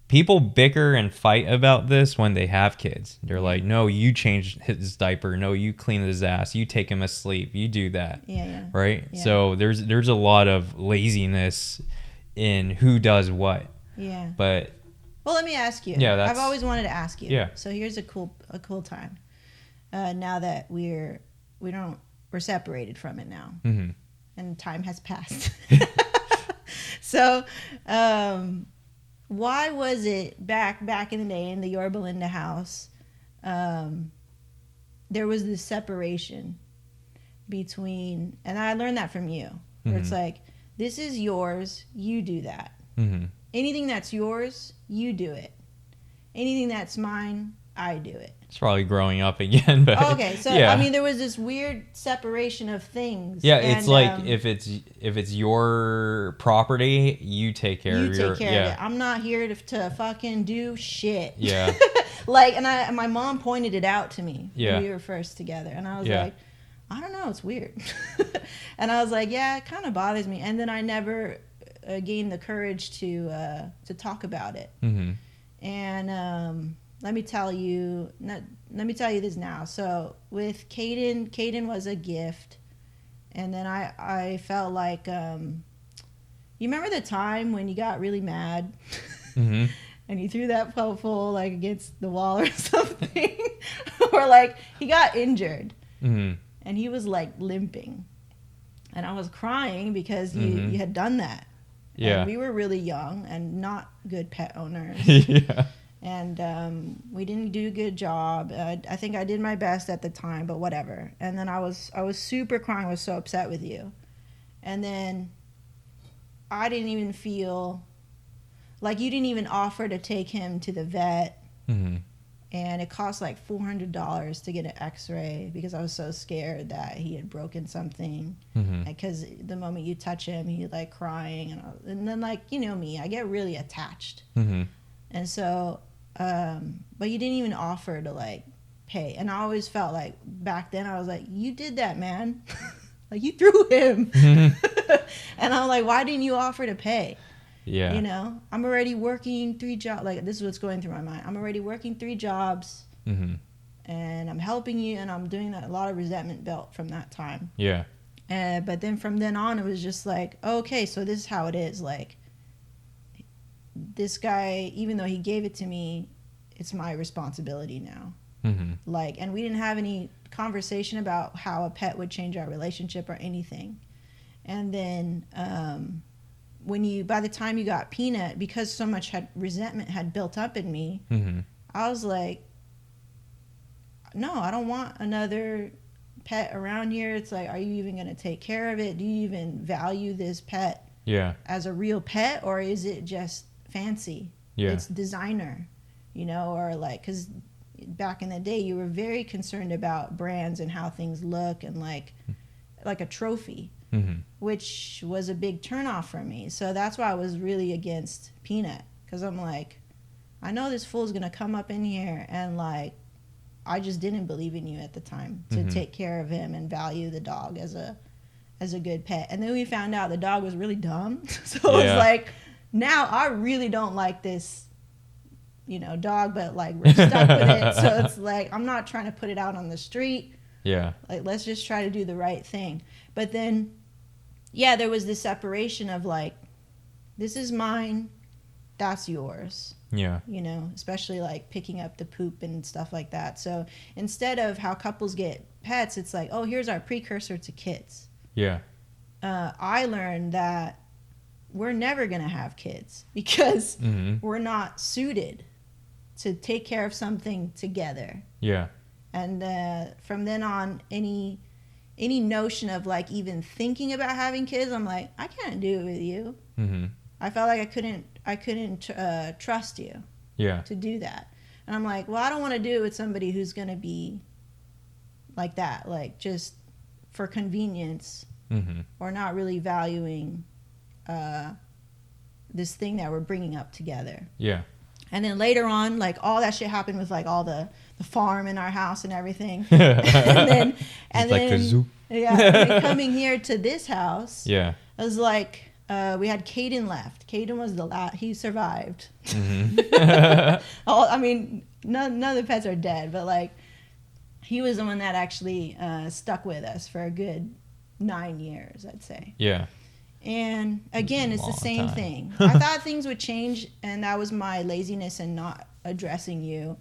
people bicker and fight about this when they have kids. They're like, no, you change his diaper. No, you clean his ass. You take him asleep. You do that. Yeah. Right? Yeah. So there's a lot of laziness in who does what. Yeah. But... Well, let me ask you. Yeah, I've always wanted to ask you. Yeah. So here's a cool time. Now that we're separated from it now, and time has passed. So, why was it back in the day in the Yorba Linda house? There was this separation between, and I learned that from you. Where it's like, this is yours. You do that. Anything that's yours, you do it. Anything that's mine, I do it. It's probably growing up again, but okay. So I mean, there was this weird separation of things. Yeah, it's like if it's your property, you take care of of it. I'm not here to fucking do shit. Yeah. Like, and my mom pointed it out to me when we were first together, and I was like, I don't know, it's weird. And I was like, yeah, it kind of bothers me. And then I never gained the courage to talk about it. And let me tell you this now. So with Kayden was a gift, and then I felt like you remember the time when you got really mad and you threw that pole like against the wall or something, or like he got injured and he was like limping, and I was crying because you had done that. Yeah. And we were really young and not good pet owners. Yeah. And we didn't do a good job. I think I did my best at the time, but whatever. And then I was super crying. I was so upset with you. And then I didn't even feel like you didn't even offer to take him to the vet and it cost like $400 to get an x-ray because I was so scared that he had broken something. Because the moment you touch him, he's like crying, and then like, you know me, I get really attached. And so but you didn't even offer to like pay, and I always felt like back then I was like, you did that, man. Like, you threw him. And I'm like, why didn't you offer to pay? Yeah. You know, I'm already working 3 jobs. Like, this is what's going through my mind. I'm already working 3 jobs, and I'm helping you, and I'm doing that. A lot of resentment built from that time. Yeah. But then from then on, it was just like, okay, so this is how it is. Like, this guy, even though he gave it to me, it's my responsibility now. Like, and we didn't have any conversation about how a pet would change our relationship or anything. And then by the time you got Peanut, because so much resentment had built up in me, I was like, no, I don't want another pet around here. It's like, are you even going to take care of it? Do you even value this pet as a real pet, or is it just fancy? It's designer, you know, or like, because back in the day, you were very concerned about brands and how things look, and like a trophy, which was a big turnoff for me. So that's why I was really against Peanut, because I'm like, I know this fool's gonna come up in here, and like, I just didn't believe in you at the time to take care of him and value the dog as a good pet. And then we found out the dog was really dumb. So it was like, now I really don't like this, you know, dog, but like, we're stuck with it. So it's like, I'm not trying to put it out on the street. Like, let's just try to do the right thing. But then, there was this separation of like, this is mine, that's yours. You know, especially like picking up the poop and stuff like that. So instead of how couples get pets, it's like, oh, here's our precursor to kids. I learned that we're never going to have kids because we're not suited to take care of something together. And from then on, any notion of like even thinking about having kids, I'm like, I can't do it with you. I felt like I couldn't trust you to do that. And I'm like, well, I don't want to do it with somebody who's going to be like that, like just for convenience, or not really valuing this thing that we're bringing up together. And then later on, like, all that shit happened with like all the farm in our house and everything. and then like a zoo. Coming here to this house, it was like, we had Kayden left. Kayden was the last. He survived. I mean, none of the pets are dead, but like, he was the one that actually stuck with us for a good 9 years, I'd say. And again, it's the same thing. I thought things would change, and that was my laziness in not addressing you.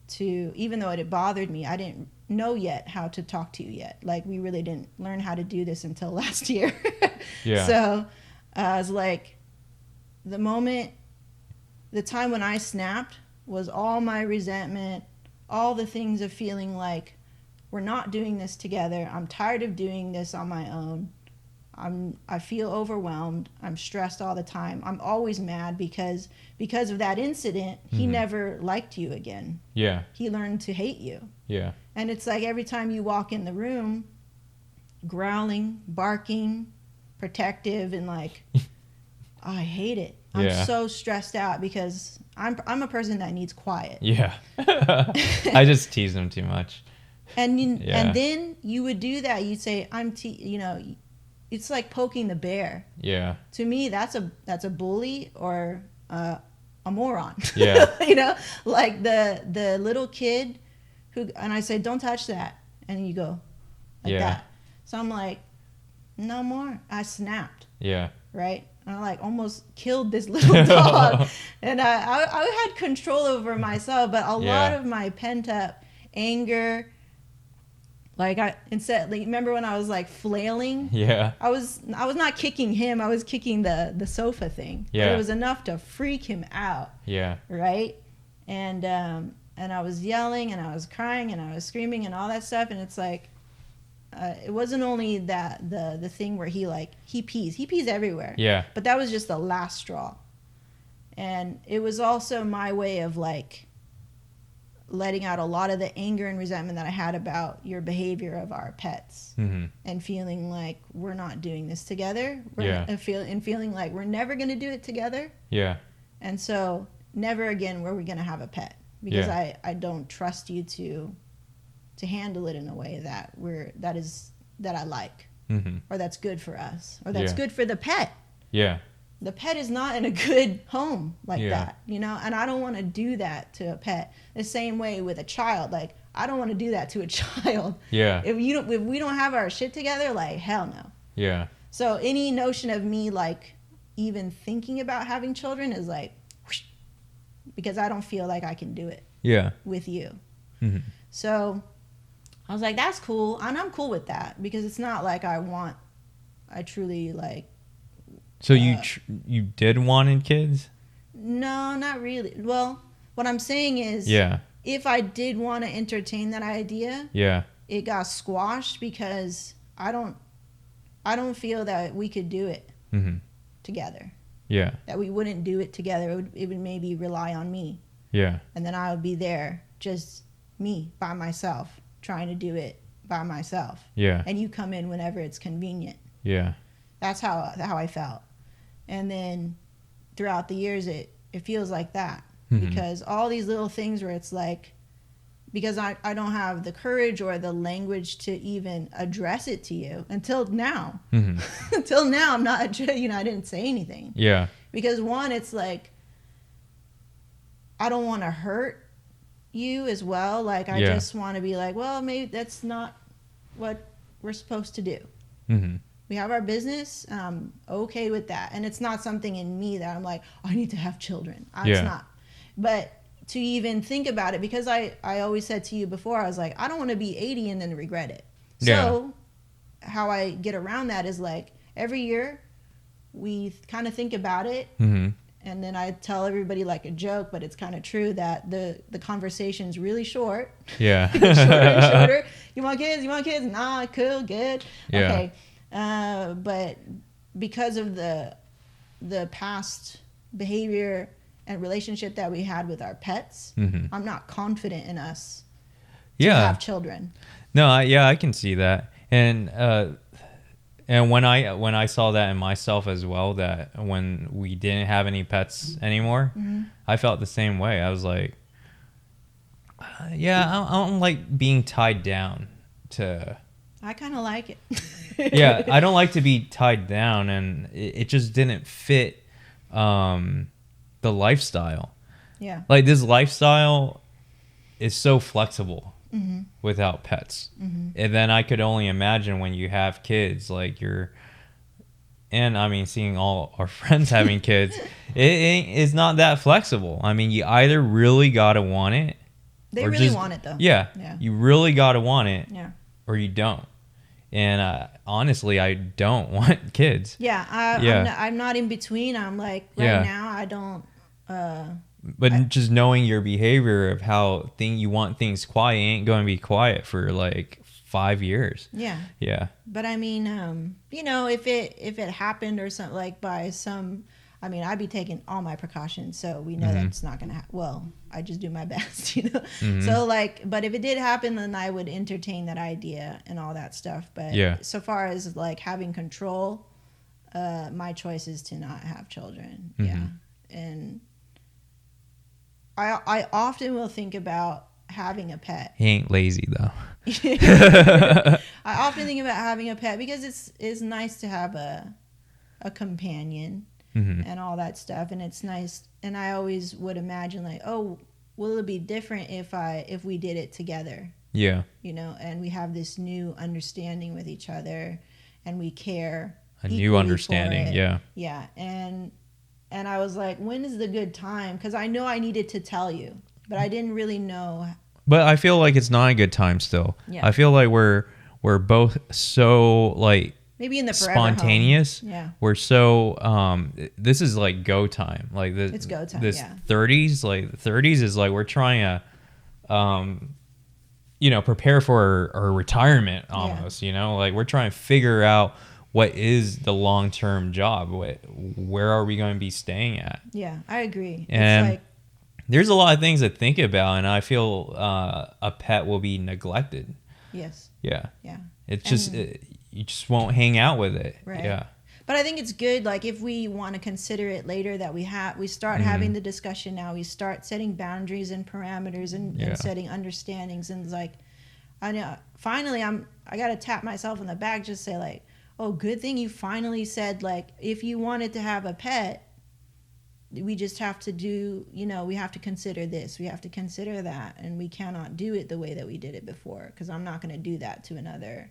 To, even though it bothered me, I didn't know yet how to talk to you yet. Like, we really didn't learn how to do this until last year. So I was like, the time when I snapped was all my resentment, all the things of feeling like, we're not doing this together. I'm tired of doing this on my own. I feel overwhelmed. I'm stressed all the time. I'm always mad because of that incident, he never liked you again. He learned to hate you. And it's like, every time you walk in the room, growling, barking, protective, and like, I hate it. I'm so stressed out because I'm a person that needs quiet. I just tease him too much. And and then you would do that. You'd say, you know, it's like poking the bear. To me, that's a bully or a moron. You know, like the little kid and I say, don't touch that, and you go like that. So I'm like, no more. I snapped. Right. And I like almost killed this little dog. And I had control over myself, but a lot of my pent up anger. Like, remember when I was like flailing? I was not kicking him. I was kicking the sofa thing. But it was enough to freak him out. Right. And I was yelling, and I was crying, and I was screaming, and all that stuff. And it's like, it wasn't only that the thing where he pees everywhere. But that was just the last straw. And it was also my way of like letting out a lot of the anger and resentment that I had about your behavior of our pets, and feeling like we're not doing this together. Feeling like we're never going to do it together. Yeah. And so never again were we going to have a pet, because I don't trust you to handle it in a way that I like, or that's good for us, or that's good for the pet. Yeah. The pet is not in a good home like that, you know, and I don't want to do that to a pet. The same way with a child, like I don't want to do that to a child. Yeah. If we don't have our shit together, like hell no. Yeah. So any notion of me like even thinking about having children is like, whoosh, because I don't feel like I can do it. Yeah. With you. So I was like, that's cool, and I'm cool with that, because it's not like I truly like. So you did wanted kids? No, not really. Well, what I'm saying is, if I did want to entertain that idea, it got squashed because I don't feel that we could do it together. Yeah. That we wouldn't do it together. It would maybe rely on me. Yeah. And then I would be there, just me by myself, trying to do it by myself. Yeah. And you come in whenever it's convenient. Yeah. That's how I felt. And then throughout the years, it feels like that, because all these little things where it's like, because I don't have the courage or the language to even address it to you until now. Until now, I'm not, I didn't say anything. Yeah. Because one, it's like, I don't want to hurt you as well. Like, I just want to be like, well, maybe that's not what we're supposed to do. We have our business. I'm okay with that. And it's not something in me that I'm like, I need to have children. It's not. But to even think about it, because I always said to you before, I was like, I don't want to be 80 and then regret it. So how I get around that is like, every year we kind of think about it. And then I tell everybody like a joke, but it's kind of true, that the conversation's really short. Yeah. Shorter and shorter. You want kids? You want kids? Nah, cool, good. Yeah. Okay. But because of the past behavior and relationship that we had with our pets, I'm not confident in us to have children. No, I can see that. And when I saw that in myself as well, that when we didn't have any pets anymore, I felt the same way. I was like, I don't like being tied down to... I kind of like it. Yeah, I don't like to be tied down, and it just didn't fit the lifestyle. Yeah. Like, this lifestyle is so flexible without pets. And then I could only imagine when you have kids, like and I mean, seeing all our friends having kids, it's not that flexible. I mean, you either really got to want it. They really want it, though. Yeah. You really got to want it. Yeah. Or you don't. And honestly, I don't want kids. Yeah, I'm not in between. I'm like, now, I don't. But just knowing your behavior of how you want things quiet ain't going to be quiet for like 5 years. Yeah. Yeah. But I mean, if it happened or something, like by some, I mean, I'd be taking all my precautions, so we know that's not going to happen. Well, I just do my best, So like, but if it did happen, then I would entertain that idea and all that stuff. But so far as like having control, my choice is to not have children. Yeah. And I often will think about having a pet. He ain't lazy though. I often think about having a pet because it's nice to have a companion. And all that stuff, and it's nice. And I always would imagine like, oh, will it be different if we did it together? Yeah. And we have this new understanding with each other, and we care. A new understanding, yeah. Yeah, and I was like, when is the good time? Because I know I needed to tell you, but I didn't really know. But I feel like it's not a good time still. Yeah. I feel like we're both so like. Maybe in the spontaneous. Home. Yeah. We're so this is like go time. Like it's go time. This 30s, like 30s is like we're trying to prepare for our retirement almost, like we're trying to figure out what is the long-term job, where are we going to be staying at. Yeah, I agree. And it's like, there's a lot of things to think about, and I feel a pet will be neglected. Yes. Yeah. Yeah. It's just you just won't hang out with it. Right. Yeah. But I think it's good, like if we want to consider it later, that we start having the discussion now. We start setting boundaries and parameters and setting understandings, and like, I know finally I gotta tap myself on the back, just say like, oh, good thing you finally said, like, if you wanted to have a pet, we just have to do, we have to consider this, we have to consider that, and we cannot do it the way that we did it before, because I'm not going to do that to another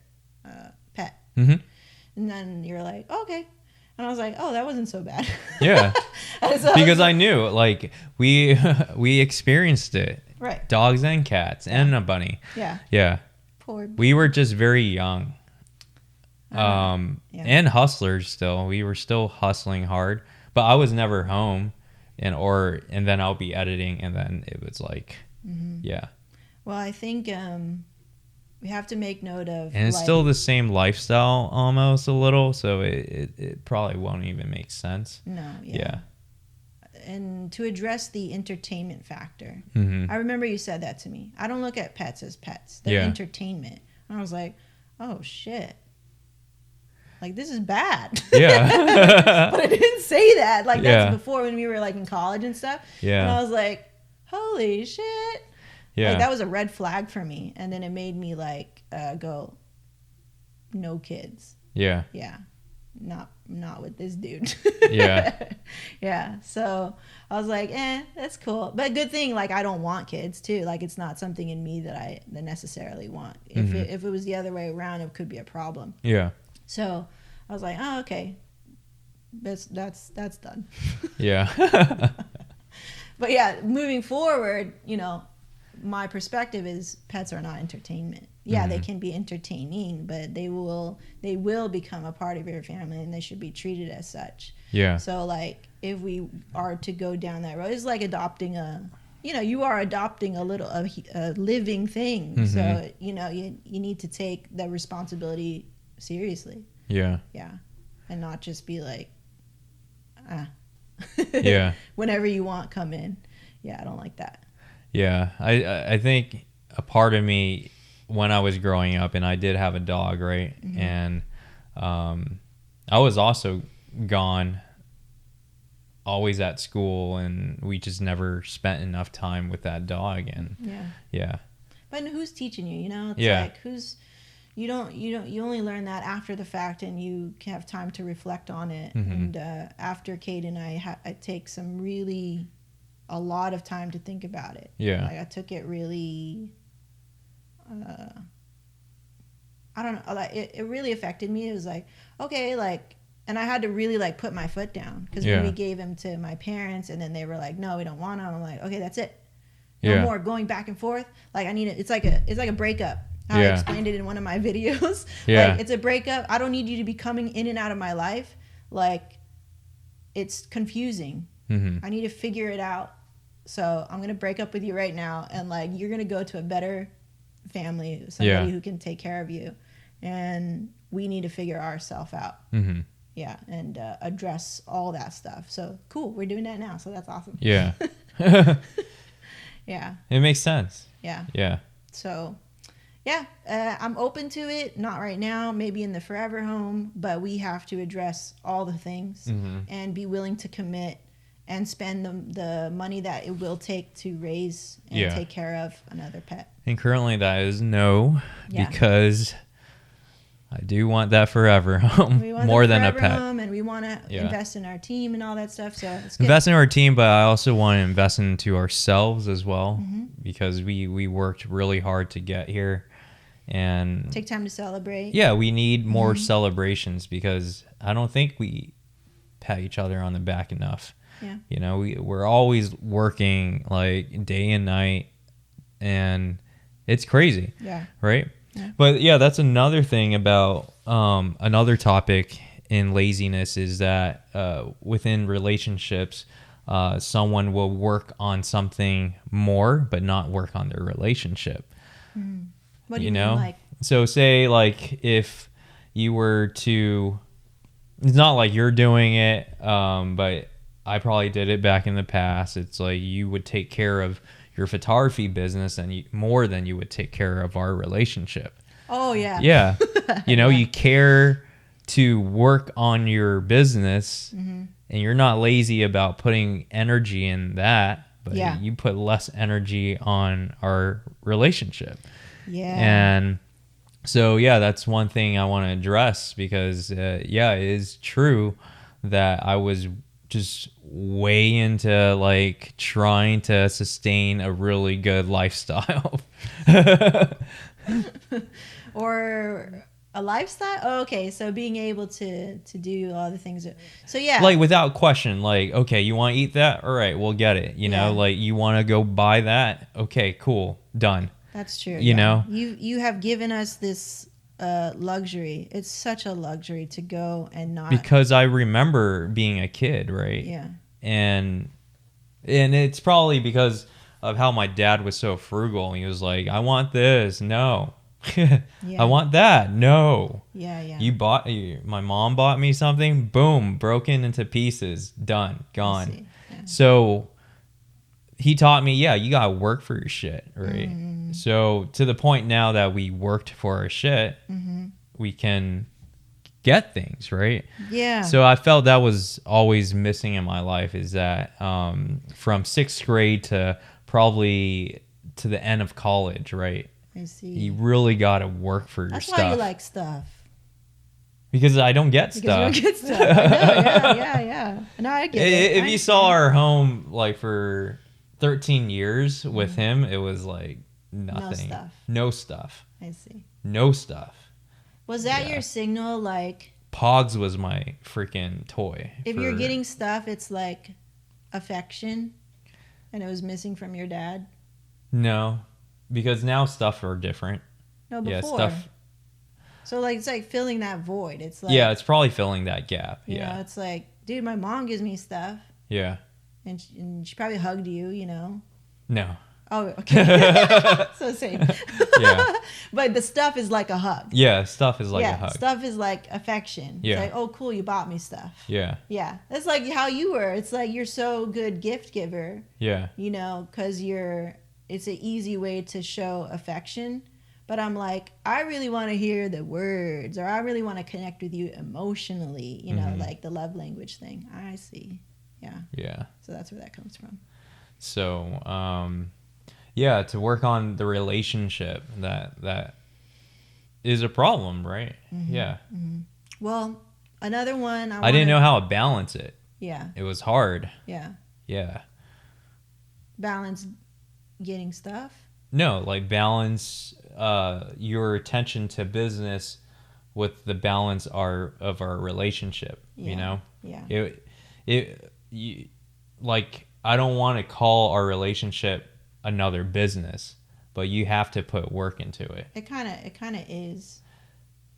pet. Mm-hmm. And then you're like, oh, okay. And I was like, oh, that wasn't so bad. Yeah. So because I knew, like, we experienced it. Right. Dogs and cats and a bunny. Yeah. Yeah. Poor baby. We were just very young. And hustlers still. We were still hustling hard. But I was never home, and then I'll be editing, and then it was like, yeah. Well, I think we have to make note of. And it's still the same lifestyle almost a little, so it probably won't even make sense. No, yeah. And to address the entertainment factor, Mm-hmm. I remember you said that to me. I don't look at pets as pets; they're entertainment. And I was like, oh shit. Like, this is bad. Yeah. But I didn't say that. Like, that's before when we were, like, in college and stuff. Yeah. And I was like, holy shit. Yeah. Like, that was a red flag for me. And then it made me, like, go, no kids. Yeah. Yeah. Not with this dude. Yeah. Yeah. So I was like, that's cool. But good thing, like, I don't want kids, too. Like, it's not something in me that I necessarily want. If it was the other way around, it could be a problem. Yeah. So I was like, oh, okay, that's done. Yeah. But yeah, moving forward, my perspective is pets are not entertainment. Yeah, they can be entertaining, but they will become a part of your family, and they should be treated as such. Yeah. So like, if we are to go down that road, it's like adopting you are adopting a living thing. So you need to take that responsibility seriously. Yeah. Yeah. And not just be like, yeah. Whenever you want, come in. Yeah, I don't like that. Yeah. I think a part of me, when I was growing up, and I did have a dog, right? And I was also gone, always at school, and we just never spent enough time with that dog. And yeah. But who's teaching you? It's like, who's... You only learn that after the fact, and you can have time to reflect on it. And after Kayden, I take a lot of time to think about it. Yeah. Like, I took it really, I don't know, like it really affected me. It was like, okay, like, and I had to really like put my foot down, because when we gave him to my parents, and then they were like, no, we don't want him. I'm like, okay, that's it. No more going back and forth. Like, I need it. It's like a breakup. I explained it in one of my videos. Like, it's a breakup. I don't need you to be coming in and out of my life. Like, it's confusing. I need to figure it out. So I'm going to break up with you right now. And like, you're going to go to a better family, somebody who can take care of you. And we need to figure ourselves out. Yeah. And address all that stuff. So cool. We're doing that now. So that's awesome. Yeah. Yeah. It makes sense. Yeah. Yeah. So... yeah, I'm open to it. Not right now, maybe in the forever home, but we have to address all the things and be willing to commit and spend the money that it will take to raise and take care of another pet. And currently that is no, because I do want that forever home more than a pet. Home, and we want to invest in our team and all that stuff. So it's good. Invest in our team, but I also want to invest into ourselves as well, because we worked really hard to get here. And take time to celebrate. Yeah, we need more celebrations, because I don't think we pat each other on the back enough. Yeah. We're always working like day and night, and it's crazy. Yeah. Right? Yeah. But yeah, that's another thing about another topic in laziness, is that within relationships, someone will work on something more but not work on their relationship. What do you mean, like? So say like if you were to, it's not like you're doing it, but I probably did it back in the past. It's like you would take care of your photography business and more than you would take care of our relationship. Oh yeah. Yeah. You know, you care to work on your business, and you're not lazy about putting energy in that, but you put less energy on our relationship. Yeah. And so, yeah, that's one thing I want to address because, it is true that I was just way into like trying to sustain a really good lifestyle. Or a lifestyle. Oh, okay, so being able to do all the things so yeah, like without question, like, okay, you want to eat that, all right, we'll get it, you know, like you want to go buy that, okay, cool, done. That's true. You know, you have given us this luxury. It's such a luxury to go and not, because I remember being a kid, right? Yeah. And it's probably because of how my dad was so frugal. He was like, I want this, no. I want that, no. My mom bought me something, boom, broken into pieces, done, gone. So he taught me, you gotta work for your shit, right? So to the point now that we worked for our shit, we can get things, right? Yeah. So I felt that was always missing in my life, is that from 6th grade to probably to the end of college, right? I see. You really got to work for your stuff. That's why you like stuff. Because I don't get stuff. You don't get stuff. I know, yeah. No, I get it. If you saw our home like for 13 years with him, it was like nothing. No stuff. I see. No stuff. Was that your signal? Like, Pogs was my freaking toy. If you're getting stuff, it's like affection, and it was missing from your dad? No, because now stuff are different. No, before. Yeah, stuff. So like it's like filling that void. It's like, it's probably filling that gap. You know, it's like, dude, my mom gives me stuff. Yeah. And she probably hugged you, you know. No. Oh, okay. So same. Yeah. But the stuff is like a hug. Yeah, stuff is like a hug. Stuff is like affection. Yeah. It's like, oh, cool, you bought me stuff. Yeah. Yeah. That's like how you were. It's like you're so good gift giver. Yeah. You know, because it's an easy way to show affection. But I'm like, I really want to hear the words, or I really want to connect with you emotionally, you know, like the love language thing. I see. Yeah. Yeah. So that's where that comes from. So, to work on the relationship, that is a problem, right? Yeah. Well, another one. I didn't know how to balance it. Yeah. It was hard. Yeah. Yeah. Balance getting stuff? No, like balance your attention to business with the balance of our relationship, you know? Yeah. Like, I don't want to call our relationship another business, but you have to put work into it. It kind of is.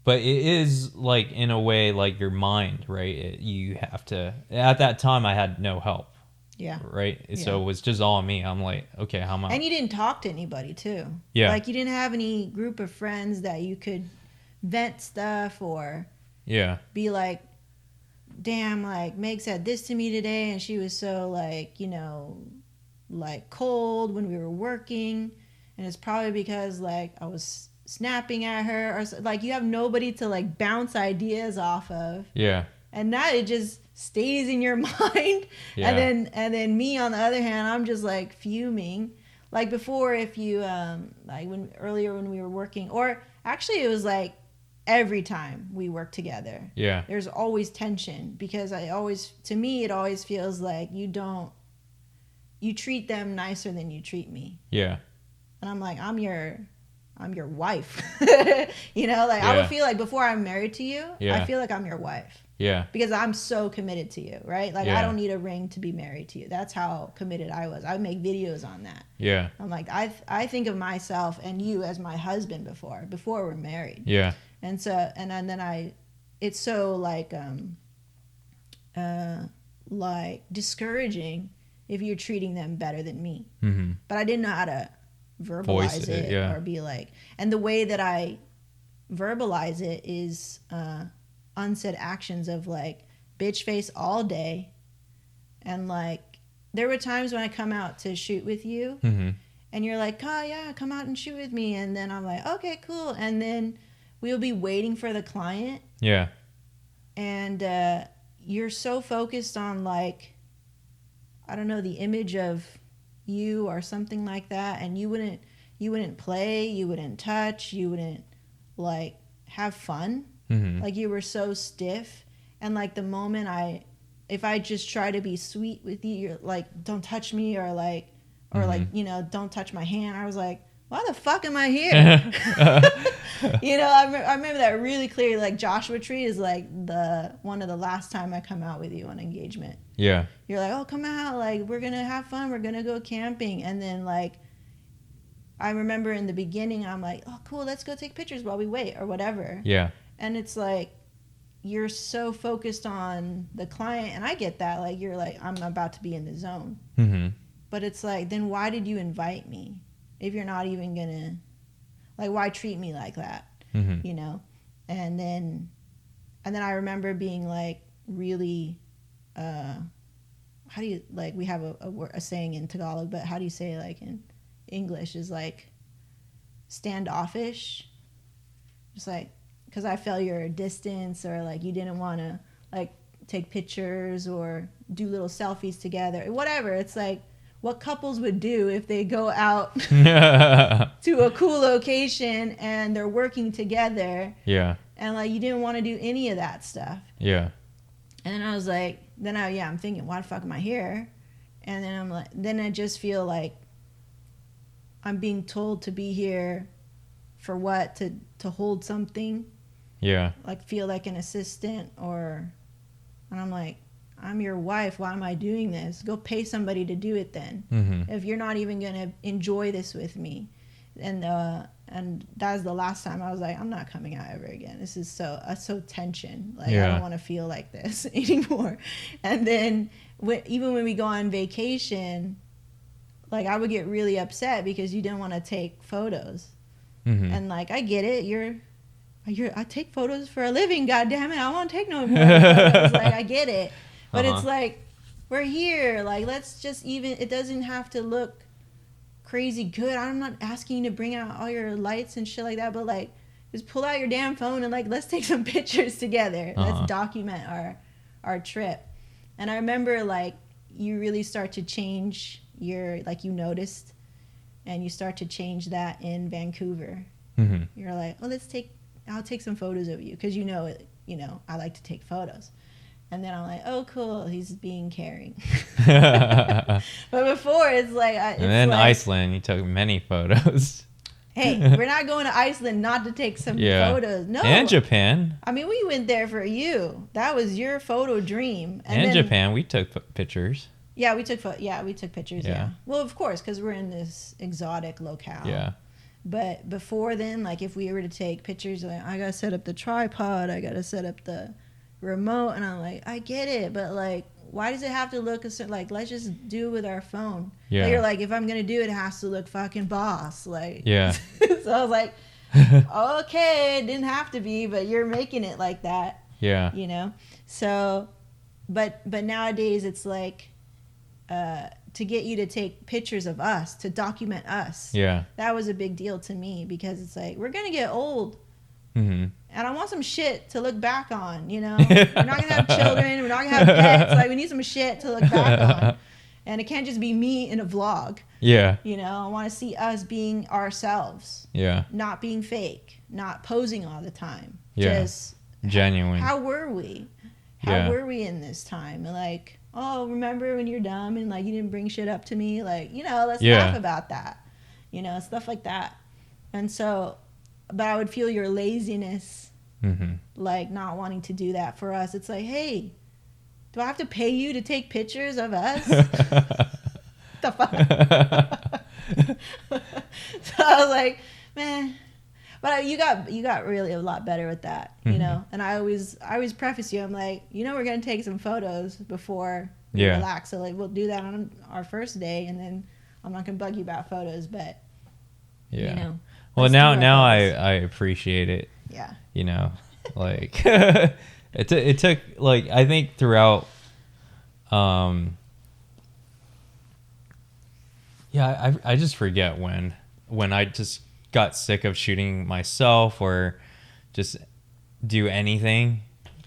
But it is, like, in a way, like your mind, right? You have to. At that time, I had no help. Yeah. Right? Yeah. So it was just all me. I'm like, okay, how am I? And you didn't talk to anybody, too. Yeah. Like, you didn't have any group of friends that you could vent stuff or be like, damn, like, Meg said this to me today, and she was so, like, you know, like, cold when we were working. And it's probably because, like, I was snapping at her. Or, like, you have nobody to, like, bounce ideas off of. Yeah. And now it just stays in your mind. Yeah. And then me, on the other hand, I'm just like fuming. Like before, if you like earlier when we were working, or actually it was like every time we work together. Yeah. There's always tension, because to me it always feels like you treat them nicer than you treat me. Yeah. And I'm like, I'm your wife. You know, like I would feel like before I'm married to you, I feel like I'm your wife. Yeah. Because I'm so committed to you, right? Like, I don't need a ring to be married to you. That's how committed I was. I would make videos on that. Yeah. I'm like, I think of myself and you as my husband before we're married. Yeah. And so, and then it's so like discouraging if you're treating them better than me. Mm-hmm. But I didn't know how to verbalize it or be like, and the way that I verbalize it is, unsaid actions of like bitch face all day, And like, there were times when I come out to shoot with you, and you're like, oh yeah, come out and shoot with me. And then I'm like, okay, cool. And then we'll be waiting for the client. Yeah. And you're so focused on like, I don't know, the image of you or something like that. And you wouldn't play, you wouldn't touch, you wouldn't like have fun. Like you were so stiff. And like the moment if I just try to be sweet with you, you're like, don't touch me, or like, you know, don't touch my hand. I was like, why the fuck am I here? You know, I remember that really clearly. Like Joshua Tree is like one of the last time I come out with you on engagement. Yeah. You're like, oh, come out. Like, we're going to have fun. We're going to go camping. And then like, I remember in the beginning, I'm like, oh, cool. Let's go take pictures while we wait or whatever. Yeah. And it's like, you're so focused on the client, and I get that. Like, you're like, I'm about to be in the zone. But it's like, then why did you invite me if you're not even gonna, like, why treat me like that? You know? And then I remember being like really, how do you, like, we have a saying in Tagalog, but how do you say like in English is like standoffish, just like, because I felt your distance, or like you didn't want to like take pictures or do little selfies together, whatever. It's like what couples would do if they go out to a cool location and they're working together. Yeah. And like you didn't want to do any of that stuff. Yeah. And then I was like, I'm thinking, why the fuck am I here? And then I'm like, then I just feel like I'm being told to be here for what? To hold something. Yeah. Like feel like an assistant, and I'm like, I'm your wife. Why am I doing this? Go pay somebody to do it then. If you're not even going to enjoy this with me. And that was the last time I was like, I'm not coming out ever again. This is so tension. Like, I don't want to feel like this anymore. And then even when we go on vacation, like I would get really upset because you didn't want to take photos. And like, I get it. I take photos for a living, goddammit. I won't take no more photos. Like, I get it. But it's like, we're here. Like, let's just it doesn't have to look crazy good. I'm not asking you to bring out all your lights and shit like that, but like, just pull out your damn phone and like, let's take some pictures together. Let's document our trip. And I remember like, you really start to change like you noticed, and you start to change that in Vancouver. You're like, oh, I'll take some photos of you, because you know I like to take photos. And then I'm like, oh, cool, he's being caring. But before, it's like... and then like, Iceland, you took many photos. Hey, we're not going to Iceland not to take some photos. No. And Japan. I mean, we went there for you. That was your photo dream. And then, Japan, we took pictures. Yeah, we took pictures, yeah. Well, of course, because we're in this exotic locale. Yeah. But before then, like, if we were to take pictures, like, I got to set up the tripod, I got to set up the remote, and I'm like, I get it, but like, why does it have to look like, let's just do it with our phone. Yeah. You're like, if I'm gonna do it, it has to look fucking boss, like. Yeah. So I was like, okay, it didn't have to be, but you're making it like that. Yeah. You know. So, but nowadays it's like, to get you to take pictures of us, to document us. Yeah. That was a big deal to me, because it's like, we're gonna get old. And I want some shit to look back on, you know? We're not going to have children. We're not going to have pets. Like, we need some shit to look back on. And it can't just be me in a vlog. Yeah. You know, I want to see us being ourselves. Yeah. Not being fake. Not posing all the time. Yeah. Just genuine. How were we? How were we in this time? And like, oh, remember when you're dumb and like you didn't bring shit up to me? Like, you know, let's laugh about that. You know, stuff like that. And so... But I would feel your laziness, like not wanting to do that for us. It's like, hey, do I have to pay you to take pictures of us? The fuck? So I was like, man. But you got really a lot better with that, you know. And I always preface you. I'm like, you know, we're gonna take some photos before we relax. So like, we'll do that on our first day, and then I'm not gonna bug you about photos, but you know. Well, now I appreciate it. Yeah. You know, like it took like, I think throughout Yeah, I just forget when I just got sick of shooting myself or just do anything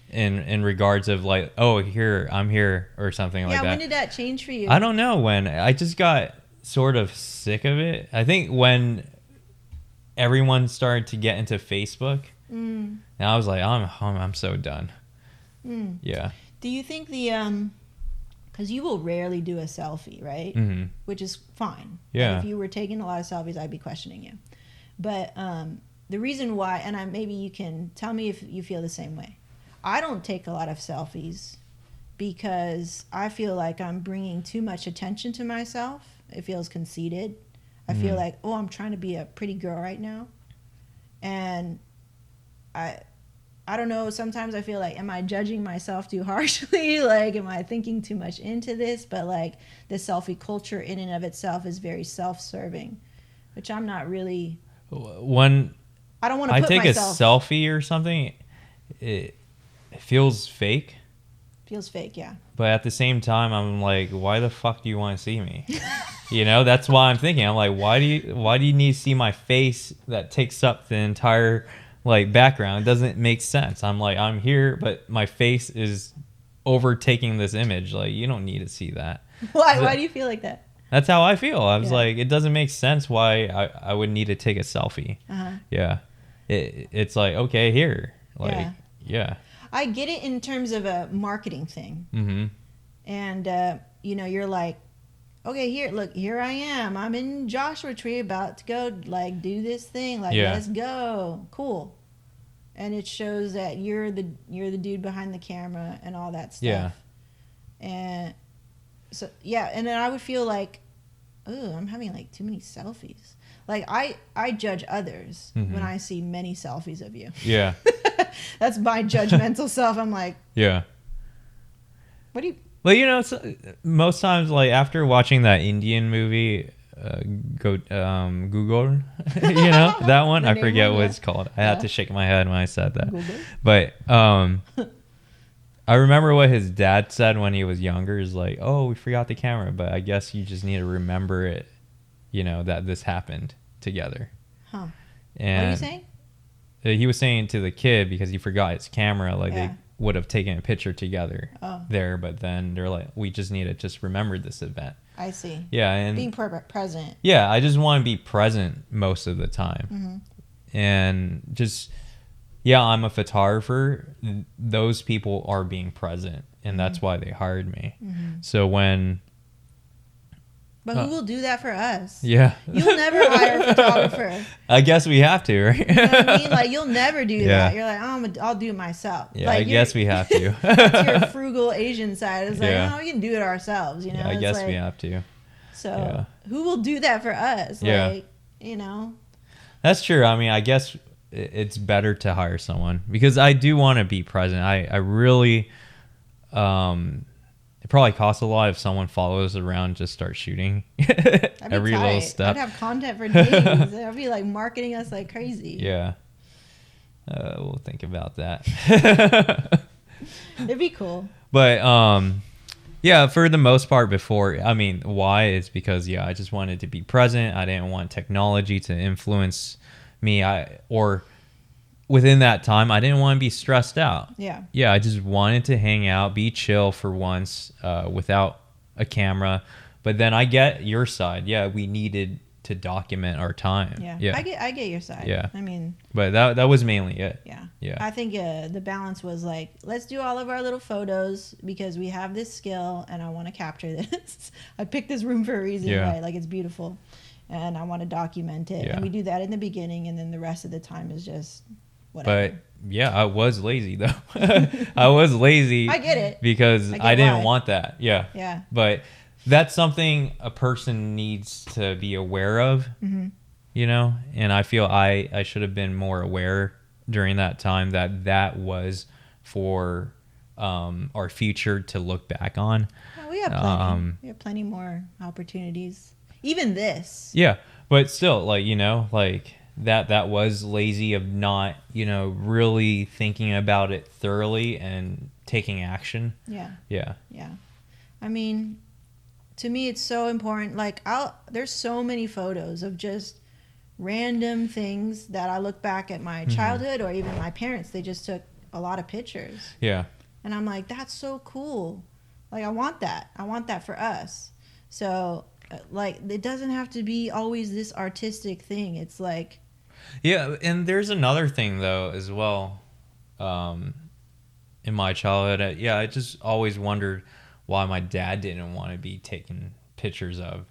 in regards of like, oh, here, I'm here or something like that. Yeah, when did that change for you? I don't know when. I just got sort of sick of it. I think when everyone started to get into Facebook, and I was like, I'm so done. Yeah. Do you think because you will rarely do a selfie, right? Which is fine. Yeah. Like if you were taking a lot of selfies, I'd be questioning you. But the reason why, and maybe you can tell me if you feel the same way. I don't take a lot of selfies because I feel like I'm bringing too much attention to myself. It feels conceited. I feel like, oh, I'm trying to be a pretty girl right now. And I don't know, sometimes I feel like, am I judging myself too harshly? Like, am I thinking too much into this? But like the selfie culture in and of itself is very self-serving, which I'm not really. When I don't want to put take myself. a selfie or something, it feels fake. Feels fake, yeah. But at the same time, I'm like, why the fuck do you want to see me? That's why I'm thinking. I'm like, why do you need to see my face that takes up the entire like background? It doesn't make sense. I'm like, I'm here, but my face is overtaking this image. Like, you don't need to see that. Why do you feel like that? That's how I feel. I was like, it doesn't make sense why I would need to take a selfie. Yeah. It's like, okay, here. Like, yeah. I get it in terms of a marketing thing. And, you're like, okay, here I am. I'm in Joshua Tree about to go, like, do this thing. Like, let's go. Cool. And it shows that you're the dude behind the camera and all that stuff. Yeah. And so, yeah. And then I would feel like, oh, I'm having, like, too many selfies. Like, I judge others when I see many selfies of you. Yeah. That's my judgmental self. I'm like, yeah. What do you... Well, most times, like, after watching that Indian movie, Google, that one, I forget what it's called. I had to shake my head when I said that. Google. But I remember what his dad said when he was younger is like, oh, we forgot the camera, but I guess you just need to remember it, that this happened together. Huh. And what are you saying? He was saying to the kid because he forgot his camera, like they would have taken a picture together there, but then they're like, we just need to just remember this event. I see. Yeah, and being present. Yeah, I just want to be present most of the time, and just I'm a photographer. Those people are being present, and that's why they hired me. So when. But who will do that for us? Yeah. You'll never hire a photographer. I guess we have to, right? You know what I mean? Like, you'll never do that. You're like, I'll do it myself. Yeah, like, I guess we have to. It's your frugal Asian side. It's like, we can do it ourselves, Yeah, I guess we have to. So, who will do that for us? Yeah. Like, That's true. I mean, I guess it's better to hire someone because I do want to be present. I really... it probably costs a lot if someone follows around, just start shooting every little step. I'd have content for days. I'd be like marketing us like crazy. Yeah. We'll think about that. It'd be cool. But for the most part why is because I just wanted to be present. I didn't want technology to influence me. Within that time, I didn't want to be stressed out. Yeah, I just wanted to hang out, be chill for once, without a camera. But then I get your side. Yeah, we needed to document our time. Yeah. I get your side. Yeah. I mean. But that was mainly it. Yeah. I think the balance was like, let's do all of our little photos because we have this skill and I want to capture this. I picked this room for a reason, right? Like, it's beautiful, and I want to document it. And we do that in the beginning, and then the rest of the time is just. Whatever. But I was lazy though. I was lazy. I get it because I didn't want that. Yeah. But that's something a person needs to be aware of. And I feel I should have been more aware during that time that was for our future to look back on. Well, we have plenty. We have plenty more opportunities. Even this. Yeah, but still, that was lazy of not, really thinking about it thoroughly and taking action. Yeah. I mean, to me, it's so important. Like, there's so many photos of just random things that I look back at my childhood or even my parents. They just took a lot of pictures. Yeah. And I'm like, that's so cool. Like, I want that. I want that for us. So, like, it doesn't have to be always this artistic thing. It's like... Yeah, and there's another thing, though, as well. In my childhood, I just always wondered why my dad didn't want to be taken pictures of.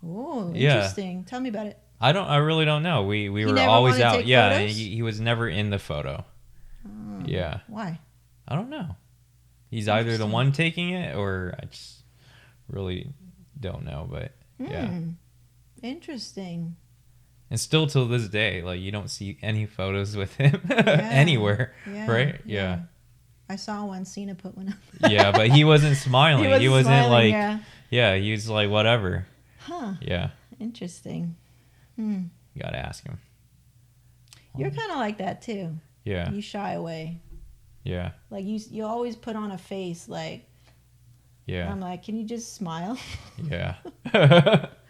Oh, interesting. Yeah. Tell me about it. I really don't know. We were always out. Yeah, he was never in the photo. Oh, yeah. Why? I don't know. He's either the one taking it, or I just really don't know. But yeah. Interesting. And still till this day, like, you don't see any photos with him anywhere, right? Yeah. I saw one. Cena put one up. Yeah, but he wasn't smiling. He wasn't smiling, like, he was like, whatever. Huh. Yeah. Interesting. You gotta ask him. You're kind of like that too. Yeah. You shy away. Yeah. Like, you always put on a face like. Yeah. I'm like, can you just smile? Yeah.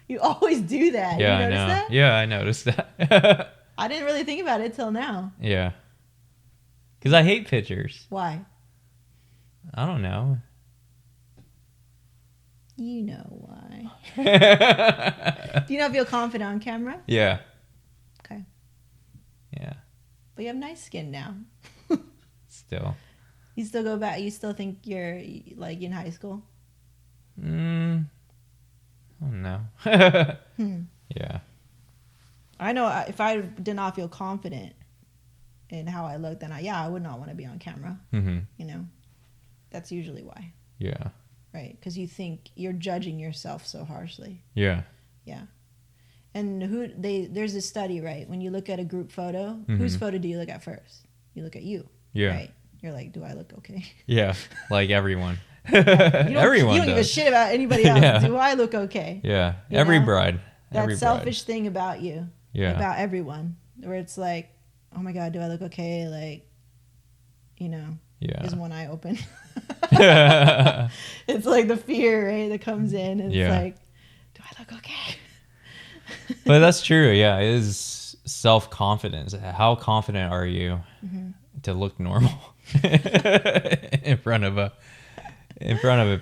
You always do that. Yeah, you notice I know. That? Yeah, I noticed that. I didn't really think about it till now. Yeah. Because I hate pictures. Why? I don't know. You know why. Do you not feel confident on camera? Yeah. Okay. Yeah. But you have nice skin now. Still. You still go back? You still think you're like in high school? Oh no. Yeah. I know if I did not feel confident in how I looked, then I would not want to be on camera. Mm-hmm. You know, that's usually why. Yeah. Right, because you think you're judging yourself so harshly. Yeah. Yeah. And there's this study, right? When you look at a group photo, whose photo do you look at first? You look at you. Yeah. Right. You're like, do I look okay? Yeah. Like everyone. Everyone. You don't give a shit about anybody else. Yeah. Do I look okay? Yeah. Every bride. That selfish thing about you. Yeah. About everyone. Where it's like, oh my God, do I look okay? Like, is one eye open? It's like the fear, right, that comes in. And it's like, do I look okay? But that's true. Yeah. It is self-confidence. How confident are you to look normal in front of a